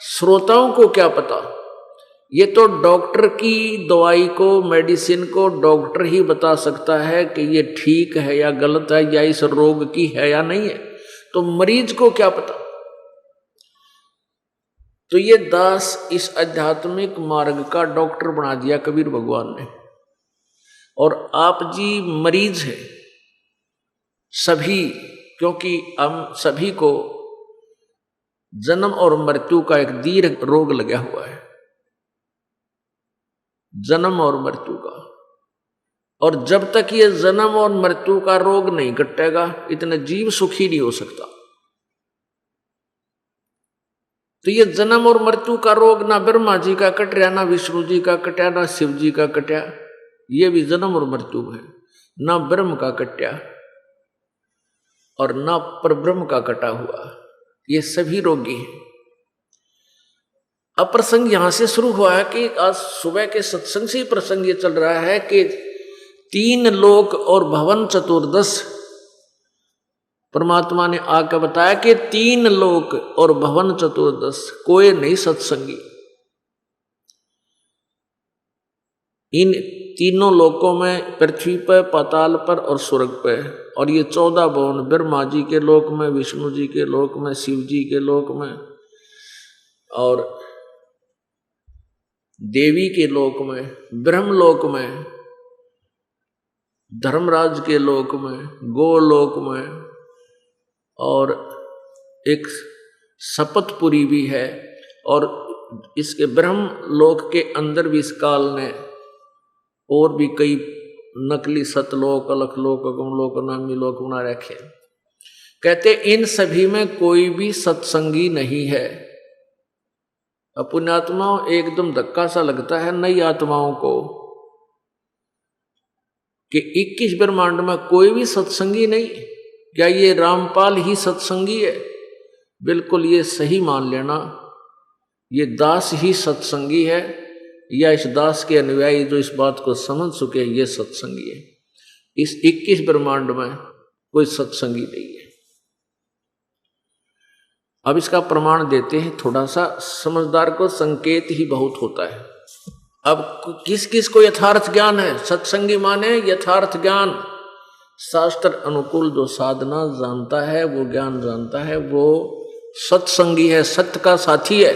B: श्रोताओं को क्या पता। ये तो डॉक्टर की दवाई को, मेडिसिन को डॉक्टर ही बता सकता है कि ये ठीक है या गलत है, या इस रोग की है या नहीं है, तो मरीज को क्या पता। तो ये दास इस आध्यात्मिक मार्ग का डॉक्टर बना दिया कबीर भगवान ने, और आप जी मरीज हैं। सभी, क्योंकि हम सभी को जन्म और मृत्यु का एक दीर्घ रोग लगा हुआ है, जन्म और मृत्यु का। और जब तक ये जन्म और मृत्यु का रोग नहीं कटेगा, इतना जीव सुखी नहीं हो सकता। तो ये जन्म और मृत्यु का रोग ना ब्रह्मा जी का कटया, ना विष्णु जी का कटया, ना शिव जी का कटया, ये भी जन्म और मृत्यु है। ना ब्रह्म का कटया और ना परब्रह्म का कटा हुआ, ये सभी रोगी हैं। अब प्रसंग यहां से शुरू हुआ है कि आज सुबह के सत्संग से प्रसंग ये चल रहा है कि 3 लोक और भवन चतुर्दश, परमात्मा ने आकर बताया कि 3 लोक और भवन चतुर्दश, कोई नहीं सत्संगी। इन तीनों लोकों में, पृथ्वी पर, पाताल पर और स्वर्ग पर, और ये 14 भवन ब्रह्मा जी के लोक में, विष्णु जी के लोक में, शिव जी के लोक में और देवी के लोक में, ब्रह्मलोक में, धर्मराज के लोक में, गोलोक में, और एक शपथपुरी भी है। और इसके ब्रह्म लोक के भी इस काल ने और भी कई नकली सतलोक, अलखलोक, अगमलोक, नामी लोक बना रखे। कहते इन सभी में कोई भी सत्संगी नहीं है। पुण्यात्माओं, एकदम धक्का सा लगता है नई आत्माओं को कि 21 ब्रह्मांड में कोई भी सत्संगी नहीं। क्या ये रामपाल ही सत्संगी है? बिल्कुल ये सही मान लेना, ये दास ही सत्संगी है, या इस दास के अनुयायी जो इस बात को समझ चुके ये सत्संगी है। इस 21 ब्रह्मांड में कोई सत्संगी नहीं है। अब इसका प्रमाण देते हैं थोड़ा सा, समझदार को संकेत ही बहुत होता है। अब किस किस को यथार्थ ज्ञान है? सत्संगी माने यथार्थ ज्ञान, शास्त्र अनुकूल जो साधना जानता है, वो ज्ञान जानता है, वो सत्संगी है, सत्य का साथी है।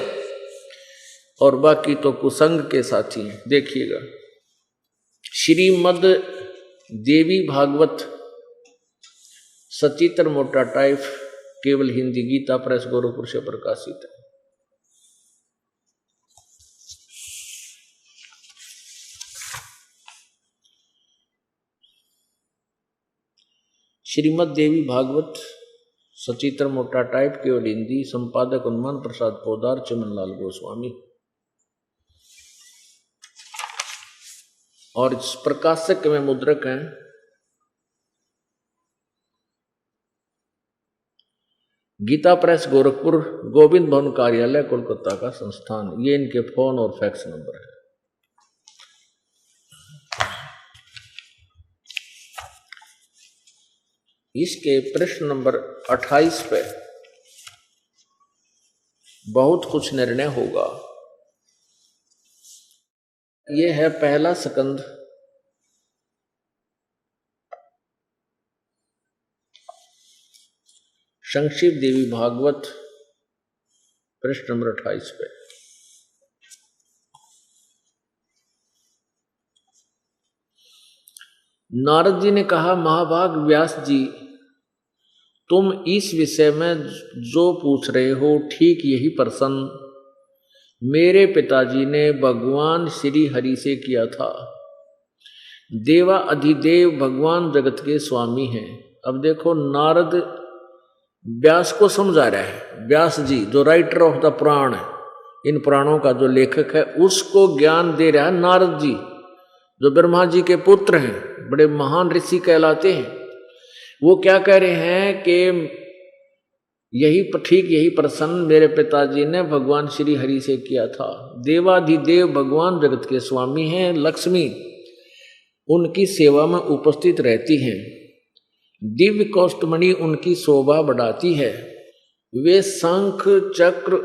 B: और बाकी तो कुसंग के साथी हैं। देखिएगा, श्रीमद् देवी भागवत सचित्र मोटा टाइप, केवल हिंदी, गीता प्रेस गोरखपुर से प्रकाशित है। श्रीमद् देवी भागवत सचित्र मोटा टाइप, केवल हिंदी, संपादक हनुमान प्रसाद पोदार, चमनलाल गोस्वामी। और इस प्रकाशक में मुद्रक हैं गीता प्रेस गोरखपुर, गोविंद भवन कार्यालय, कोलकाता का संस्थान। ये इनके फोन और फैक्स नंबर है। इसके प्रश्न नंबर 28 पे बहुत कुछ निर्णय होगा। यह है पहला स्कंद, संक्षिप्त देवी भागवत, प्रश्न नंबर 28 पे। नारद जी ने कहा, महाभाग व्यास जी, तुम इस विषय में जो पूछ रहे हो ठीक यही प्रश्न मेरे पिताजी ने भगवान श्री हरि से किया था। देवा अधिदेव भगवान जगत के स्वामी हैं। अब देखो, नारद व्यास को समझा रहा है। व्यास जी जो राइटर ऑफ द पुराण है, इन पुराणों का जो लेखक है, उसको ज्ञान दे रहा है नारद जी, जो ब्रह्मा जी के पुत्र हैं, बड़े महान ऋषि कहलाते हैं। वो क्या कह रहे हैं कि यही प्रश्न मेरे पिताजी ने भगवान श्री हरि से किया था। देवाधिदेव भगवान जगत के स्वामी हैं, लक्ष्मी उनकी सेवा में उपस्थित रहती हैं, दिव्य कौष्टमणि उनकी शोभा बढ़ाती है। वे शंख चक्र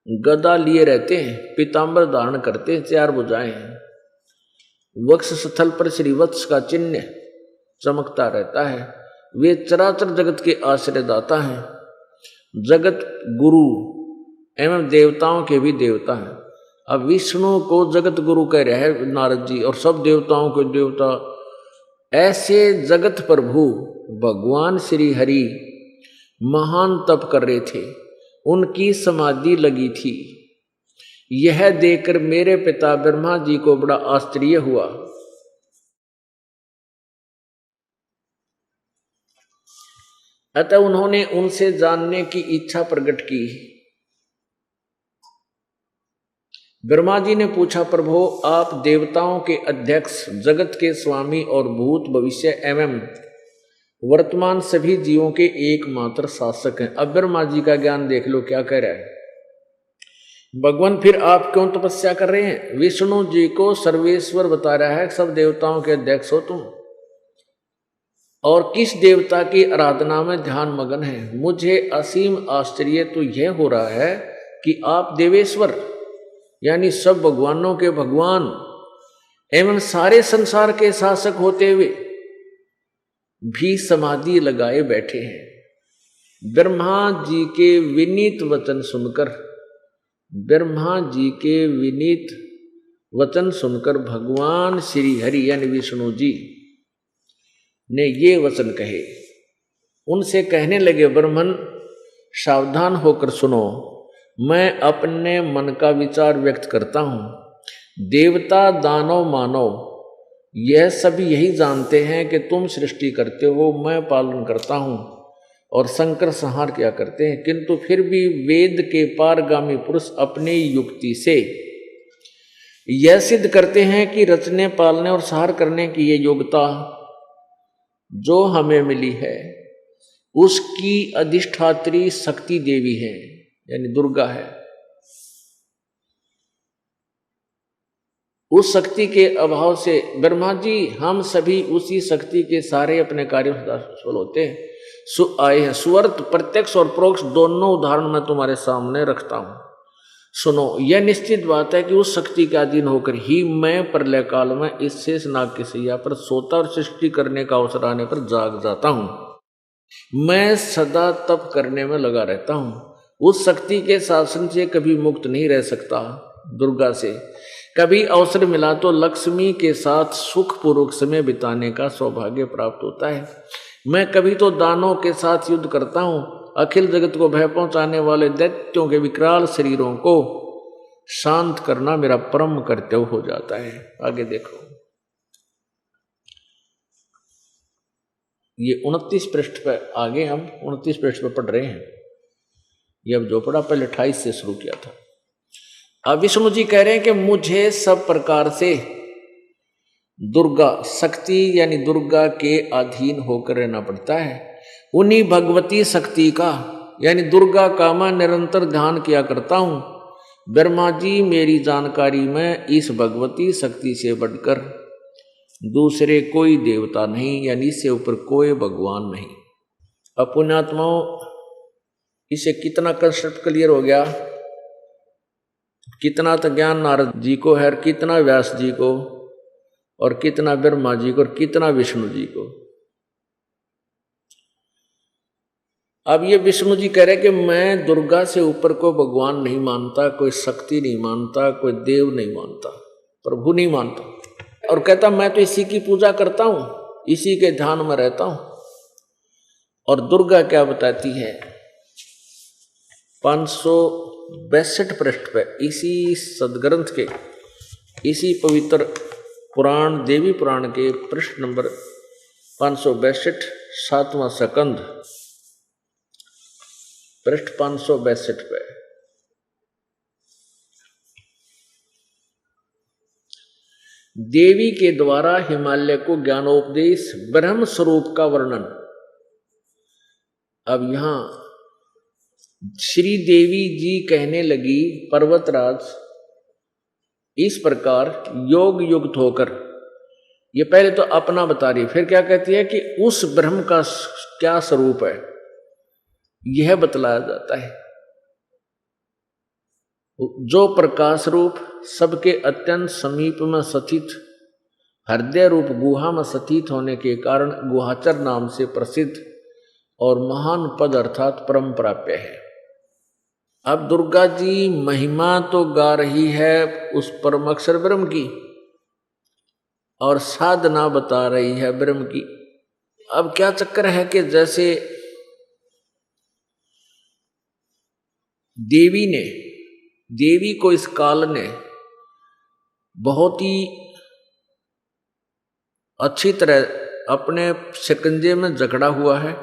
B: गदा लिए रहते हैं, पीताम्बर धारण करते हैं, 4 भुजाएं हैं। वक्ष स्थल पर श्रीवत्स का चिन्ह चमकता रहता है। वे चराचर जगत के आश्रयदाता हैं, जगत गुरु एवं देवताओं के भी देवता हैं। अब विष्णु को जगत गुरु कह रहे हैं नारद जी, और सब देवताओं के देवता। ऐसे जगत प्रभु भगवान श्री हरि महान तप कर रहे थे, उनकी समाधि लगी थी। यह देखकर मेरे पिता ब्रह्मा जी को बड़ा आश्चर्य हुआ। अतः उन्होंने उनसे जानने की इच्छा प्रकट की। ब्रह्मा जी ने पूछा, प्रभु आप देवताओं के अध्यक्ष, जगत के स्वामी और भूत भविष्य एवं वर्तमान सभी जीवों के एकमात्र शासक हैं। अब ब्रह्मा जी का ज्ञान देख लो क्या कह रहा है। भगवान फिर आप क्यों तपस्या कर रहे हैं? विष्णु जी को सर्वेश्वर बता रहा है, सब देवताओं के अध्यक्ष हो तुम, और किस देवता की आराधना में ध्यान मगन है। मुझे असीम आश्चर्य तो यह हो रहा है कि आप देवेश्वर यानी सब भगवानों के भगवान एवं सारे संसार के शासक होते हुए भी समाधि लगाए बैठे हैं। ब्रह्मा जी के विनीत वचन सुनकर भगवान श्री हरि यानी विष्णु जी ने ये वचन कहे। उनसे कहने लगे, ब्रह्मन सावधान होकर सुनो, मैं अपने मन का विचार व्यक्त करता हूँ। देवता, दानव, मानव यह सभी यही जानते हैं कि तुम सृष्टि करते हो, मैं पालन करता हूँ और संकर संहार किया करते हैं, किंतु फिर भी वेद के पारगामी पुरुष अपनी युक्ति से यह सिद्ध करते हैं कि रचने, पालने और संहार करने की ये योग्यता जो हमें मिली है उसकी अधिष्ठात्री शक्ति देवी है यानी दुर्गा है। उस शक्ति के अभाव से ब्रह्मा जी हम सभी उसी शक्ति के सारे अपने कार्यों से सफल होते हैं। आए हैं सुअर्थ, प्रत्यक्ष और परोक्ष दोनों उदाहरण मैं तुम्हारे सामने रखता हूं। सुनो, यह निश्चित बात है कि उस शक्ति के अधीन होकर ही मैं प्रलय काल में इस शेष नाग की सैया पर सोता और सृष्टि करने का अवसर आने पर जाग जाता हूं। मैं सदा तप करने में लगा रहता हूं। उस शक्ति के शासन से कभी मुक्त नहीं रह सकता। दुर्गा से कभी अवसर मिला तो लक्ष्मी के साथ सुखपूर्वक समय बिताने का सौभाग्य प्राप्त होता है। मैं कभी तो दानों के साथ युद्ध करता हूं। अखिल जगत को भय पहुंचाने वाले दैत्यों के विकराल शरीरों को शांत करना मेरा परम कर्तव्य हो जाता है। आगे देखो, ये 29 पृष्ठ पर आगे हम 29 पृष्ठ पर पढ़ रहे हैं। ये अब जो पढ़ा पहले 28 से शुरू किया था। अब विष्णु जी कह रहे हैं कि मुझे सब प्रकार से दुर्गा शक्ति यानी दुर्गा के अधीन होकर रहना पड़ता है। उन्हीं भगवती शक्ति का यानी दुर्गा का मैं निरंतर ध्यान किया करता हूं। ब्रह्मा जी मेरी जानकारी में इस भगवती शक्ति से बढ़कर दूसरे कोई देवता नहीं यानी इससे ऊपर कोई भगवान नहीं। अब पुण्यात्माओं, इसे कितना कंसेप्ट क्लियर हो गया? कितना तो ज्ञान नारद जी को है, कितना व्यास जी को, और कितना ब्रह्मा जी को, और कितना विष्णु जी को। अब ये विष्णु जी कह रहे कि मैं दुर्गा से ऊपर कोई भगवान नहीं मानता, कोई शक्ति नहीं मानता, कोई देव नहीं मानता, प्रभु नहीं मानता, और कहता मैं तो इसी की पूजा करता हूं, इसी के ध्यान में रहता हूं। और दुर्गा क्या बताती है 562 पृष्ठ पर इसी सदग्रंथ के इसी पवित्र पुराण देवी पुराण के पृष्ठ नंबर 562 7वां सकंद पृष्ठ 562 पे देवी के द्वारा हिमालय को ज्ञानोपदेश ब्रह्म स्वरूप का वर्णन। अब यहां श्री देवी जी कहने लगी, पर्वतराज इस प्रकार योग युक्त होकर, ये पहले तो अपना बता रही, फिर क्या कहती है कि उस ब्रह्म का क्या स्वरूप है यह बतलाया जाता है, जो प्रकाश रूप सबके अत्यंत समीप में स्थित हृदय रूप गुहा में स्थित होने के कारण गुहाचर नाम से प्रसिद्ध और महान पद अर्थात परम प्राप्य है। अब दुर्गा जी महिमा तो गा रही है उस परम अक्षर ब्रह्म की और साधना बता रही है ब्रह्म की। अब क्या चक्कर है कि जैसे देवी को इस काल ने बहुत ही अच्छी तरह अपने शिकंजे में जकड़ा हुआ है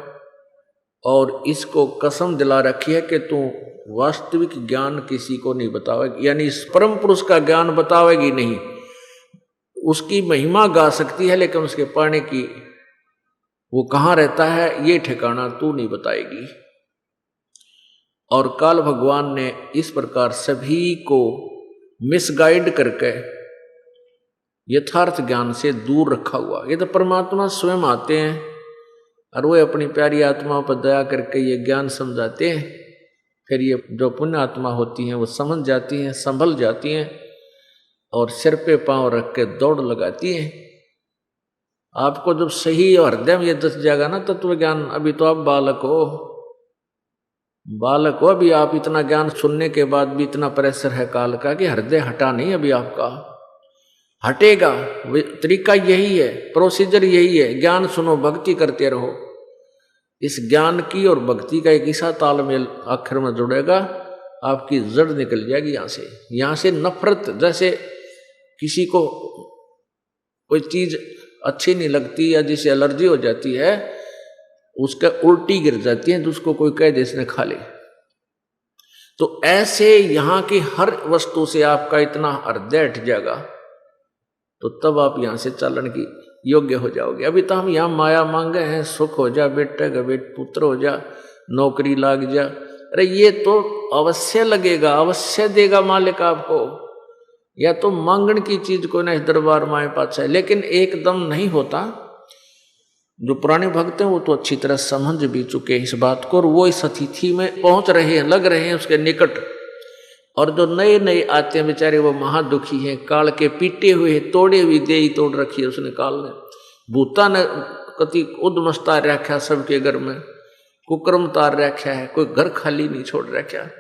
B: और इसको कसम दिला रखी है कि तू वास्तविक ज्ञान किसी को नहीं बतावेगी, यानी इस परम पुरुष का ज्ञान बतावेगी नहीं। उसकी महिमा गा सकती है लेकिन उसके पाने की वो कहाँ रहता है ये ठिकाना तू नहीं बताएगी। और काल भगवान ने इस प्रकार सभी को मिसगाइड करके यथार्थ ज्ञान से दूर रखा हुआ। ये तो परमात्मा स्वयं आते हैं और वो अपनी प्यारी आत्मा पर दया करके ये ज्ञान समझाते हैं। फिर ये जो पुण्य आत्मा होती हैं वो समझ जाती हैं, संभल जाती हैं और सिर पे पांव रख के दौड़ लगाती हैं। आपको जब सही और हृदय में ये दस जाएगा ना तत्व ज्ञान, अभी तो आप बालक हो, अभी आप इतना ज्ञान सुनने के बाद भी इतना प्रेशर है काल का कि हृदय हटा नहीं, अभी आपका हटेगा। तरीका यही है, प्रोसीजर यही है, ज्ञान सुनो, भक्ति करते रहो। इस ज्ञान की और भक्ति का एक ऐसा तालमेल आखिर में जुड़ेगा, आपकी जड़ निकल जाएगी यहाँ से नफरत। जैसे किसी को कोई चीज अच्छी नहीं लगती या जिसे एलर्जी हो जाती है, उसका उल्टी गिर जाती है तो उसको कोई कह दे इसने खा ले, तो ऐसे यहाँ की हर वस्तु से आपका इतना हृदय हट जाएगा तो तब आप यहाँ से चलन की योग्य हो जाओगे। अभी तो हम यहाँ माया मांगे हैं, सुख हो जा, बेटे का बेट पुत्र हो जा, नौकरी लग जा। अरे ये तो अवश्य लगेगा, अवश्य देगा मालिक आपको। या तो मांगण की चीज को न दरबार माए पास है, लेकिन एकदम नहीं होता। जो पुराने भक्त हैं वो तो अच्छी तरह समझ भी चुके हैं इस बात को और वो इस अतिथि में पहुंच रहे हैं, लग रहे हैं उसके निकट। और जो नए नए आते हैं बेचारे वो महादुखी हैं, काल के पीटे हुए, तोड़े हुए देही तोड़ रखी है उसने काल ने। भूता ने कति उद्मस्ता रखा सबके घर में, कुक्रम तार रखा है, कोई घर खाली नहीं छोड़ रखा।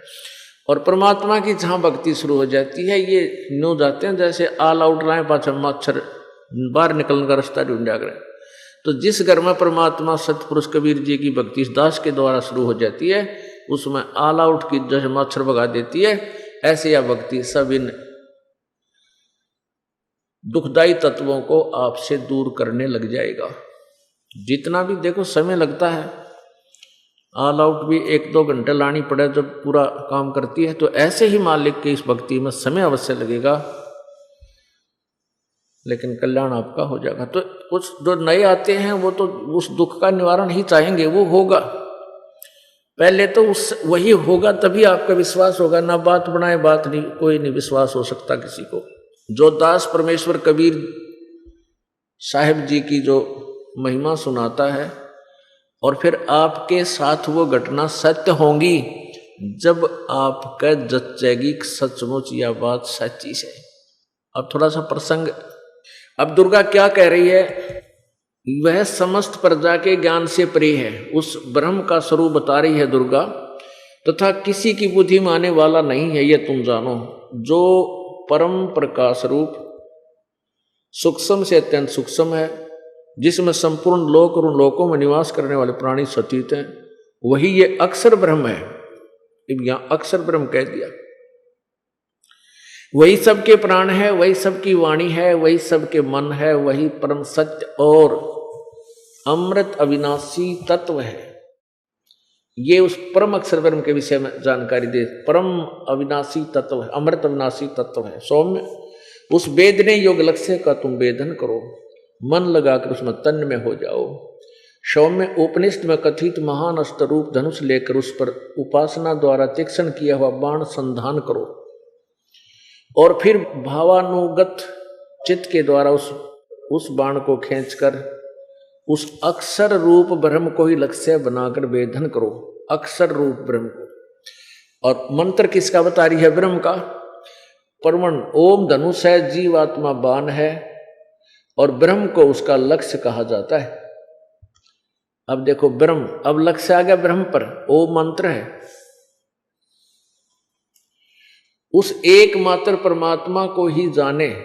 B: और परमात्मा की जहाँ भक्ति शुरू हो जाती है ये न्यू जाते हैं जैसे आल आउट रहे पाछा मच्छर बाहर निकलने का रास्ता ढूंढा करें। तो जिस घर में परमात्मा सतपुरुष कबीर जी की भक्ति इस दास के द्वारा शुरू हो जाती है उसमें आल आउट की जैसे मच्छर भगा देती है, ऐसे यह भक्ति सब इन दुखदायी तत्वों को आपसे दूर करने लग जाएगा। जितना भी देखो समय लगता है, ऑल आउट भी 1-2 घंटे लानी पड़े जब पूरा काम करती है, तो ऐसे ही मालिक की इस भक्ति में समय अवश्य लगेगा लेकिन कल्याण आपका हो जाएगा। तो कुछ जो नए आते हैं वो तो उस दुख का निवारण ही चाहेंगे, वो होगा पहले तो उस वही होगा तभी आपका विश्वास होगा। ना बात बनाए बात नहीं, कोई नहीं विश्वास हो सकता किसी को। जो दास परमेश्वर कबीर साहिब जी की जो महिमा सुनाता है और फिर आपके साथ वो घटना सत्य होंगी जब आपका जचेगी सचमुच यह बात सच्ची से। अब थोड़ा सा प्रसंग, अब दुर्गा क्या कह रही है, वह समस्त प्रजा के ज्ञान से परे है, उस ब्रह्म का स्वरूप बता रही है दुर्गा, तथा किसी की बुद्धि माने वाला नहीं है ये तुम जानो। जो परम प्रकाश रूप सूक्ष्म से अत्यंत सूक्ष्म है, जिसमें संपूर्ण लोक और उन लोकों में निवास करने वाले प्राणी सतीत हैं, वही ये अक्षर ब्रह्म है। यहां अक्षर ब्रह्म कह दिया। वही सबके प्राण है, वही सबकी वाणी है, वही सबके मन है, वही परम सत्य और अमृत अविनाशी तत्व है। ये उस परम अक्षर ब्रह्म के विषय में जानकारी दे। परम अविनाशी तत्व है, अमृत अविनाशी तत्व है। सौम्य उस वेदने योग लक्ष्य का तुम वेदन करो, मन लगाकर उसमें तन्म में हो जाओ। सौम्य उपनिषद में कथित महान अस्त्र रूप धनुष लेकर उस पर उपासना द्वारा तीक्ष्ण किया हुआ बाण संधान करो और फिर भावानुगत चित्त के द्वारा उस बाण को खींचकर उस अक्षर रूप ब्रह्म को ही लक्ष्य बनाकर वेदन करो, अक्षर रूप ब्रह्म को। और मंत्र किसका बता रही है, ब्रह्म का। परमण ओम धनुष है, जीवात्मा बाण है और ब्रह्म को उसका लक्ष्य कहा जाता है। अब देखो ब्रह्म, अब लक्ष्य आ गया ब्रह्म पर, ओम मंत्र है। उस एकमात्र परमात्मा को ही जाने,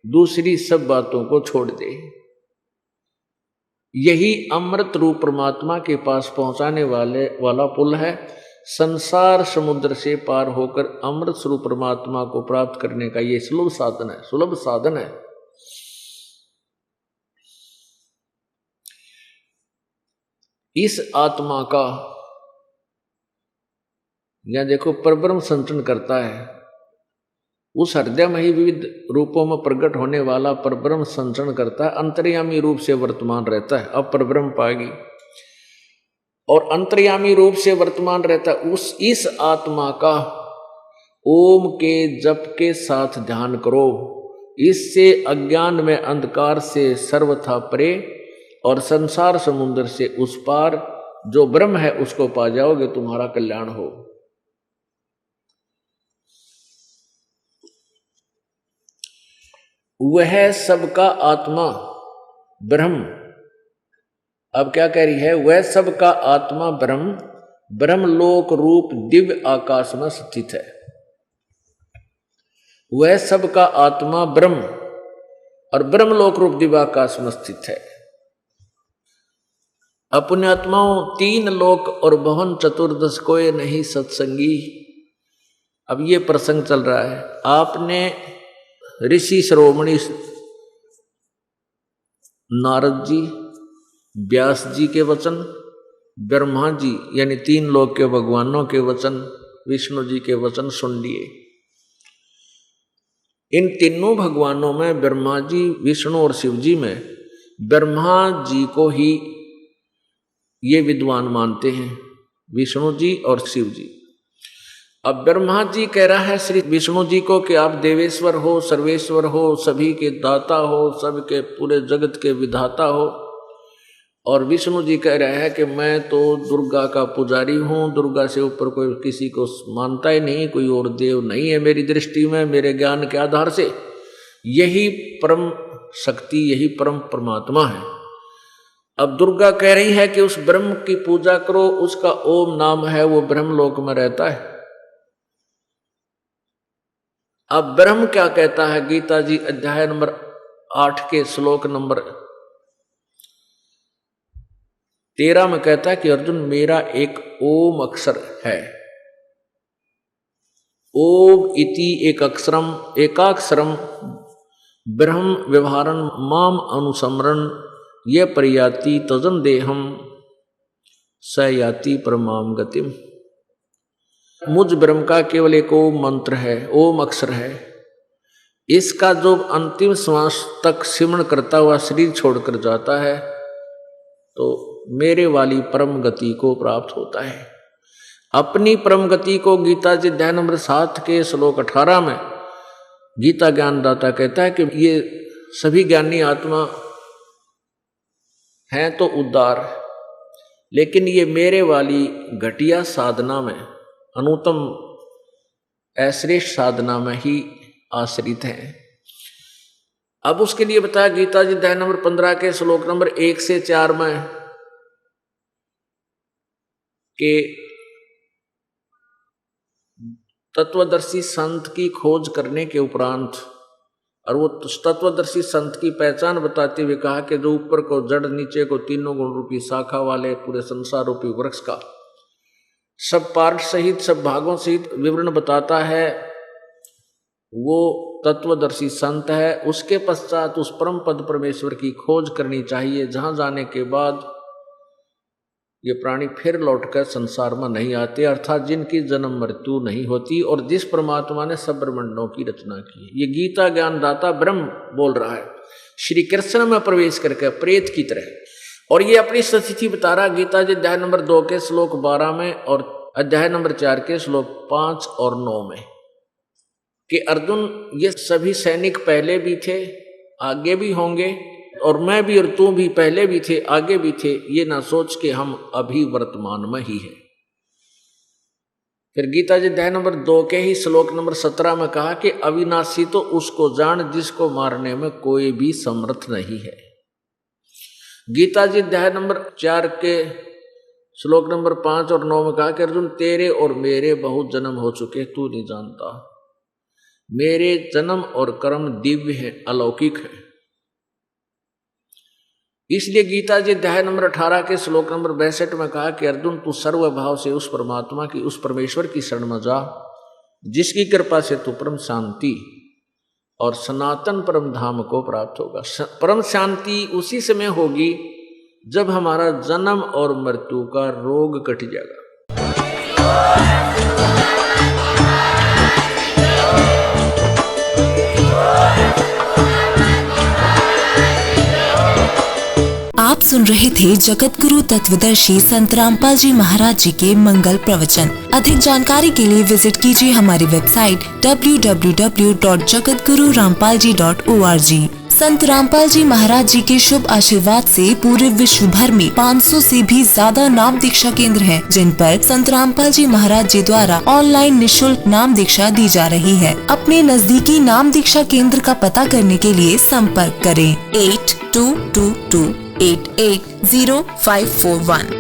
B: दूसरी सब बातों को छोड़ दे। यही अमृत रूप परमात्मा के पास पहुंचाने वाला पुल है। संसार समुद्र से पार होकर अमृत स्वरूप परमात्मा को प्राप्त करने का ये सुलभ साधन है। इस आत्मा का या देखो परब्रह्म संचरण करता है, उस हृदय में ही विविध रूपों में प्रकट होने वाला परब्रह्म संचरण करता है, अंतर्यामी रूप से वर्तमान रहता है। अब परब्रह्म पाएगी और अंतर्यामी रूप से वर्तमान रहता है। इस आत्मा का ओम के जप के साथ ध्यान करो, इससे अज्ञान में अंधकार से सर्वथा परे और संसार समुद्र से उस पार जो ब्रह्म है उसको पा जाओगे, तुम्हारा कल्याण हो। वह सबका आत्मा ब्रह्म, अब क्या कह रही है, वह सबका आत्मा ब्रह्म ब्रह्मलोक रूप दिव्य आकाश में स्थित है। वह सबका आत्मा ब्रह्म और ब्रह्मलोक रूप दिव्य आकाश में स्थित है। अपने आत्माओं तीन लोक और भवन चतुर्दश कोई नहीं सत्संगी। अब ये प्रसंग चल रहा है, आपने ऋषि शिरोमणि नारद जी, व्यास जी के वचन, ब्रह्मा जी यानी तीन लोक के भगवानों के वचन, विष्णु जी के वचन सुन लिए। इन तीनों भगवानों में ब्रह्मा जी, विष्णु और शिव जी में ब्रह्मा जी को ही ये विद्वान मानते हैं, विष्णु जी और शिव जी। अब ब्रह्मा जी कह रहा है श्री विष्णु जी को कि आप देवेश्वर हो, सर्वेश्वर हो, सभी के दाता हो, सबके पूरे जगत के विधाता हो। और विष्णु जी कह रहे हैं कि मैं तो दुर्गा का पुजारी हूँ, दुर्गा से ऊपर कोई किसी को मानता ही नहीं, कोई और देव नहीं है मेरी दृष्टि में, मेरे ज्ञान के आधार से। यही परम शक्ति, यही परम परमात्मा है। अब दुर्गा कह रही है कि उस ब्रह्म की पूजा करो, उसका ओम नाम है, वो ब्रह्मलोक में रहता है। अब ब्रह्म क्या कहता है, गीता जी अध्याय नंबर 8 के श्लोक नंबर 13 में कहता है कि अर्जुन मेरा एक ओम अक्षर है। ओम इति एक अक्षरम एकाक्षरम ब्रह्म व्यवहारन माम अनुसमरण ये प्रयाति तजन देहम स याति परमाम गतिम। मुझ ब्रह्म का केवल एक ओम मंत्र है, ओम अक्षर है। इसका जो अंतिम श्वास तक सिमरण करता हुआ शरीर छोड़कर जाता है तो मेरे वाली परम गति को प्राप्त होता है। अपनी परम गति को गीता जी अध्याय नंबर 7 के श्लोक 18 में गीता ज्ञानदाता कहता है कि ये सभी ज्ञानी आत्मा हैं तो उद्धार, लेकिन ये मेरे वाली घटिया साधना में, अनुत्तम अश्रेष्ठ साधना में ही आश्रित हैं। अब उसके लिए बताया गीता जी अध्याय नंबर 15 के श्लोक नंबर 1 से 4 में कि तत्वदर्शी संत की खोज करने के उपरांत और वो तत्वदर्शी संत की पहचान बताते हुए कहा कि जो ऊपर को जड़, नीचे को तीनों गुण रूपी शाखा वाले पूरे संसार रूपी वृक्ष का सब पार्ट सहित, सब भागों सहित विवरण बताता है, वो तत्वदर्शी संत है। उसके पश्चात उस परम पद परमेश्वर की खोज करनी चाहिए, जहां जाने के बाद ये प्राणी फिर लौटकर संसार में नहीं आते, अर्थात जिनकी जन्म मृत्यु नहीं होती और जिस परमात्मा ने सब ब्रह्मांडों की रचना की। ये गीता ज्ञानदाता ब्रह्म बोल रहा है, श्री कृष्ण में प्रवेश करके प्रेत की तरह। और ये अपनी स्थिति बता रहा गीता जी अध्याय नंबर 2 के श्लोक 12 में और अध्याय नंबर 4 के श्लोक 5 और 9 में कि अर्जुन ये सभी सैनिक पहले भी थे, आगे भी होंगे, और मैं भी और तू भी पहले भी थे, आगे भी थे, ये ना सोच के हम अभी वर्तमान में ही है। फिर गीता जी अध्याय नंबर 2 के ही श्लोक नंबर 17 में कहा कि अविनाशी तो उसको जान जिसको मारने में कोई भी समर्थ नहीं है। गीता जी अध्याय नंबर 4 के श्लोक नंबर 5 और 9 में कहा कि अर्जुन तेरे और मेरे बहुत जन्म हो चुके, तू नहीं जानता। मेरे जन्म और कर्म दिव्य है, अलौकिक है। इसलिए गीता जी अध्याय नंबर 18 के श्लोक नंबर 62 में कहा कि अर्जुन तू सर्वभाव से उस परमात्मा की, उस परमेश्वर की शरण में जा जिसकी कृपा से तू परम शांति और सनातन परम धाम को प्राप्त होगा। परम शांति उसी समय होगी जब हमारा जन्म और मृत्यु का रोग कट जाएगा।
C: आप सुन रहे थे जगत गुरु तत्वदर्शी संत रामपाल जी महाराज जी के मंगल प्रवचन। अधिक जानकारी के लिए विजिट कीजिए हमारी वेबसाइट www.jagatgururampalji.org। संत रामपाल जी महाराज जी के शुभ आशीर्वाद से पूरे विश्व भर में 500 से भी ज्यादा नाम दीक्षा केंद्र हैं, जिन पर संत रामपाल जी महाराज जी द्वारा ऑनलाइन निशुल्क नाम दीक्षा दी जा रही है। अपने नजदीकी नाम दीक्षा केंद्र का पता करने के लिए संपर्क करें 8222880541।